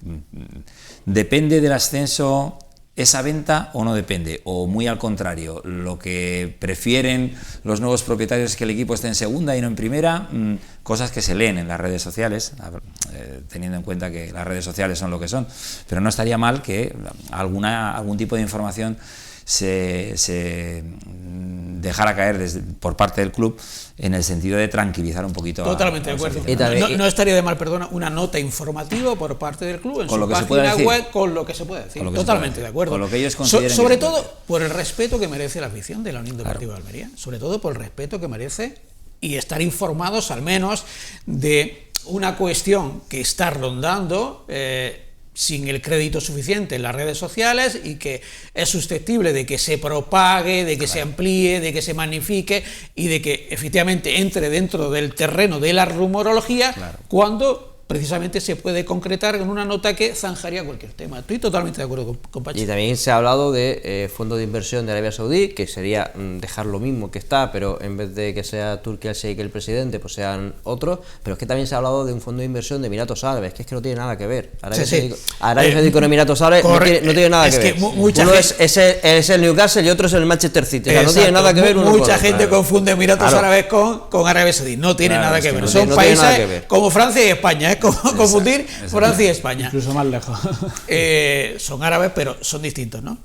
depende del ascenso esa venta o no depende, o muy al contrario, lo que prefieren los nuevos propietarios es que el equipo esté en segunda y no en primera, cosas que se leen en las redes sociales, teniendo en cuenta que las redes sociales son lo que son, pero no estaría mal que algún tipo de información se dejara caer por parte del club en el sentido de tranquilizar un poquito. Totalmente de acuerdo. No estaría de mal, perdona, una nota informativa por parte del club en su página web con lo que se puede decir. Totalmente de acuerdo. Con lo que ellos consideren sobre todo por el respeto que merece la afición de la Unión Deportiva de Almería, sobre todo por el respeto que merece, y estar informados al menos de una cuestión que está rondando sin el crédito suficiente en las redes sociales, y que es susceptible de que se propague, de que se amplíe, de que se magnifique, y de que efectivamente entre dentro del terreno de la rumorología, cuando precisamente se puede concretar en una nota que zanjaría cualquier tema. Estoy totalmente de acuerdo con Pachi. Y también se ha hablado de fondos de inversión de Arabia Saudí, que sería dejar lo mismo que está, pero en vez de que sea Turki al-Sheikh el presidente, pues sean otros. Pero es que también se ha hablado de un fondo de inversión de Emiratos Árabes, que es que no tiene nada que ver. Arabia Saudí con Emiratos Árabes no tiene nada que ver. Uno es el Newcastle y otro es el Manchester City. O sea, no tiene nada que ver. Mucha gente confunde Emiratos Árabes con Arabia Saudí. No tiene nada que ver. Son países como Francia y España. Confundir Francia y España. Incluso más lejos. Son árabes, pero son distintos, ¿no?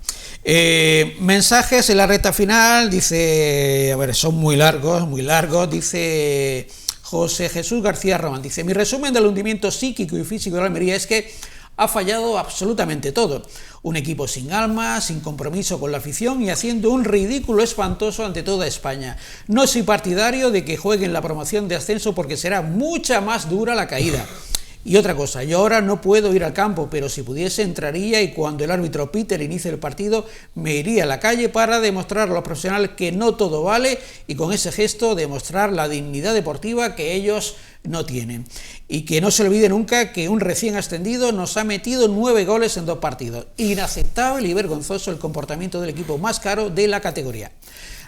Mensajes en la recta final, dice, a ver, son muy largos, dice José Jesús García Román. Dice: mi resumen del hundimiento psíquico y físico de la Almería es que ha fallado absolutamente todo. Un equipo sin alma, sin compromiso con la afición y haciendo un ridículo espantoso ante toda España. No soy partidario de que jueguen la promoción de ascenso porque será mucha más dura la caída. Y otra cosa, yo ahora no puedo ir al campo, pero si pudiese entraría y cuando el árbitro pite el inicio del partido me iría a la calle para demostrar a los profesionales que no todo vale y con ese gesto demostrar la dignidad deportiva que ellos no tienen. Y que no se olvide nunca que un recién ascendido nos ha metido 9 goles en 2 partidos. Inaceptable y vergonzoso el comportamiento del equipo más caro de la categoría.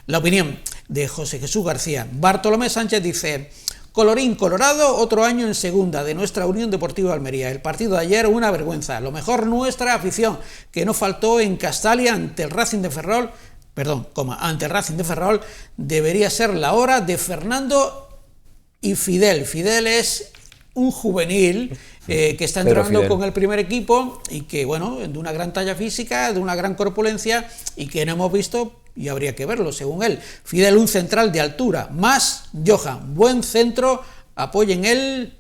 La opinión de José Jesús García. Bartolomé Sánchez dice: colorín colorado, otro año en segunda de nuestra Unión Deportiva Almería. El partido de ayer una vergüenza. Lo mejor nuestra afición, que no faltó en Castalia ante el Racing de Ferrol, ante el Racing de Ferrol. Debería ser la hora de Fernando y Fidel. Fidel es un juvenil que está entrenando con el primer equipo y que, bueno, de una gran talla física, de una gran corpulencia y que no hemos visto. Y habría que verlo, según él. Fidel, un central de altura, más Johan, buen centro, apoyen él.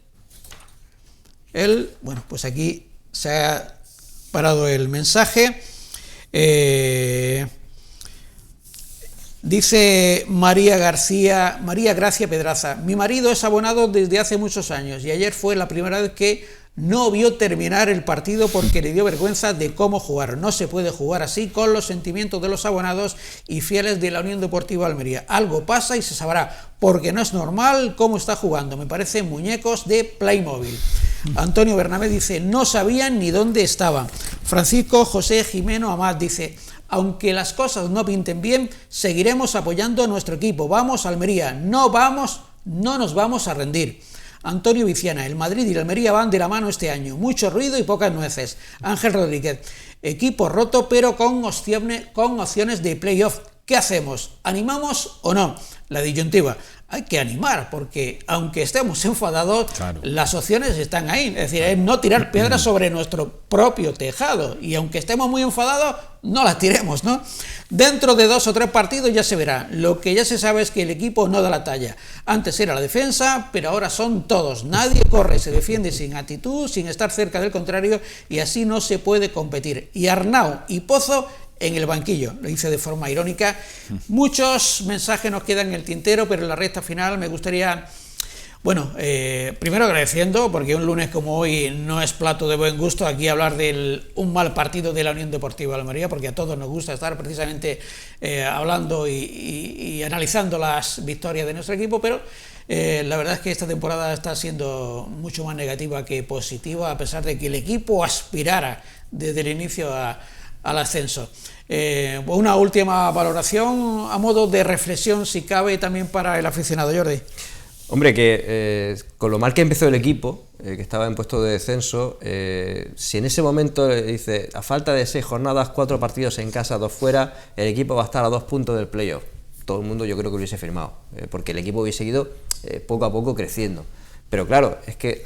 Bueno, pues aquí se ha parado el mensaje. Dice María Gracia Pedraza: mi marido es abonado desde hace muchos años y ayer fue la primera vez que no vio terminar el partido porque le dio vergüenza de cómo jugaron. No se puede jugar así con los sentimientos de los abonados y fieles de la Unión Deportiva Almería. Algo pasa y se sabrá, porque no es normal cómo está jugando. Me parecen muñecos de Playmobil. Antonio Bernabé dice: no sabían ni dónde estaban. Francisco José Jimeno Amat dice: aunque las cosas no pinten bien, seguiremos apoyando a nuestro equipo. Vamos, Almería, no nos vamos a rendir. Antonio Viciana: el Madrid y la Almería van de la mano este año, mucho ruido y pocas nueces. Ángel Rodríguez: equipo roto pero con opciones de playoff. ¿Qué hacemos? ¿Animamos o no? La disyuntiva: hay que animar, porque aunque estemos enfadados, claro, las opciones están ahí. Es decir, es no tirar piedras sobre nuestro propio tejado. Y aunque estemos muy enfadados, no las tiremos, ¿no? Dentro de 2 o 3 partidos ya se verá. Lo que ya se sabe es que el equipo no da la talla. Antes era la defensa, pero ahora son todos. Nadie corre, se defiende sin actitud, sin estar cerca del contrario, y así no se puede competir. Y Arnau y Pozo en el banquillo, lo hice de forma irónica. Muchos mensajes nos quedan en el tintero, pero en la recta final me gustaría, primero agradeciendo, porque un lunes como hoy no es plato de buen gusto aquí hablar de un mal partido de la Unión Deportiva Almería, porque a todos nos gusta estar precisamente hablando y analizando las victorias de nuestro equipo, pero la verdad es que esta temporada está siendo mucho más negativa que positiva, a pesar de que el equipo aspirara desde el inicio al ascenso. Una última valoración a modo de reflexión, si cabe, también para el aficionado. Jordi. Hombre, que con lo mal que empezó el equipo, que estaba en puesto de descenso, si en ese momento dice, a falta de 6 jornadas, 4 partidos en casa, 2 fuera, el equipo va a estar a 2 puntos del playoff, todo el mundo yo creo que hubiese firmado, porque el equipo hubiese ido poco a poco creciendo. Pero claro, es que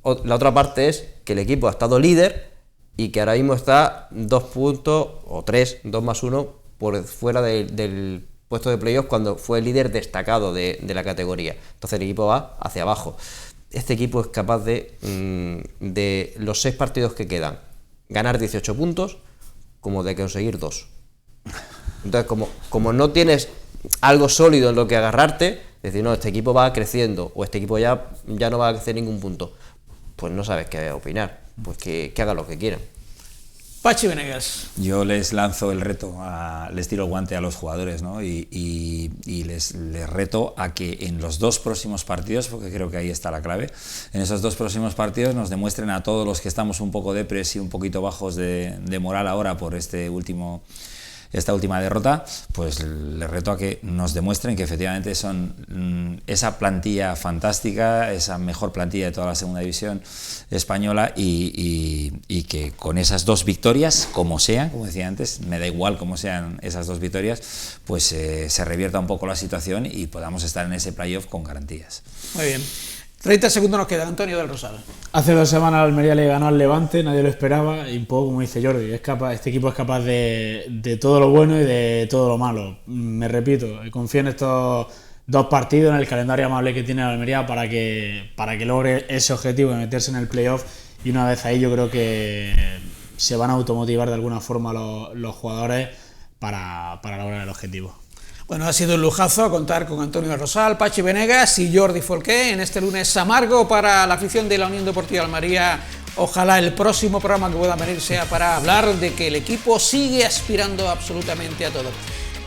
la otra parte es que el equipo ha estado líder y que ahora mismo está 2 puntos o 3, 2 más 1 por fuera del puesto de playoff cuando fue el líder destacado de la categoría. Entonces el equipo va hacia abajo. Este equipo es capaz de los 6 partidos que quedan, ganar 18 puntos como de conseguir 2. Entonces como no tienes algo sólido en lo que agarrarte, decir, no, este equipo va creciendo o este equipo ya no va a hacer ningún punto, pues no sabes qué opinar. Pues que hagan lo que quieran. Pachi Venegas. Yo les lanzo el reto, les tiro el guante a los jugadores, ¿no? Y les reto a que en los 2 próximos partidos, porque creo que ahí está la clave, en esos 2 próximos partidos nos demuestren a todos los que estamos un poco depres y un poquito bajos de moral ahora por esta última derrota, pues les reto a que nos demuestren que efectivamente son esa plantilla fantástica, esa mejor plantilla de toda la segunda división española y que con esas 2 victorias, como sean, como decía antes, me da igual cómo sean esas 2 victorias, pues se revierta un poco la situación y podamos estar en ese playoff con garantías. Muy bien. 30 segundos nos queda. Antonio del Rosal. Hace 2 semanas Almería le ganó al Levante, nadie lo esperaba, y un poco como dice Jordi, este equipo es capaz de todo lo bueno y de todo lo malo. Me repito, confío en estos 2 partidos en el calendario amable que tiene la Almería para que logre ese objetivo de meterse en el playoff, y una vez ahí yo creo que se van a automotivar de alguna forma los jugadores para lograr el objetivo. Bueno, ha sido un lujazo contar con Antonio Rosal, Pachi Venegas y Jordi Folqué en este lunes amargo para la afición de la Unión Deportiva Almería. Ojalá el próximo programa que pueda venir sea para hablar de que el equipo sigue aspirando absolutamente a todo.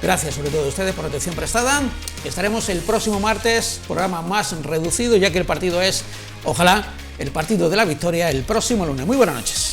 Gracias sobre todo a ustedes por la atención prestada. Estaremos el próximo martes, programa más reducido, ya que el partido es, ojalá, el partido de la victoria el próximo lunes. Muy buenas noches.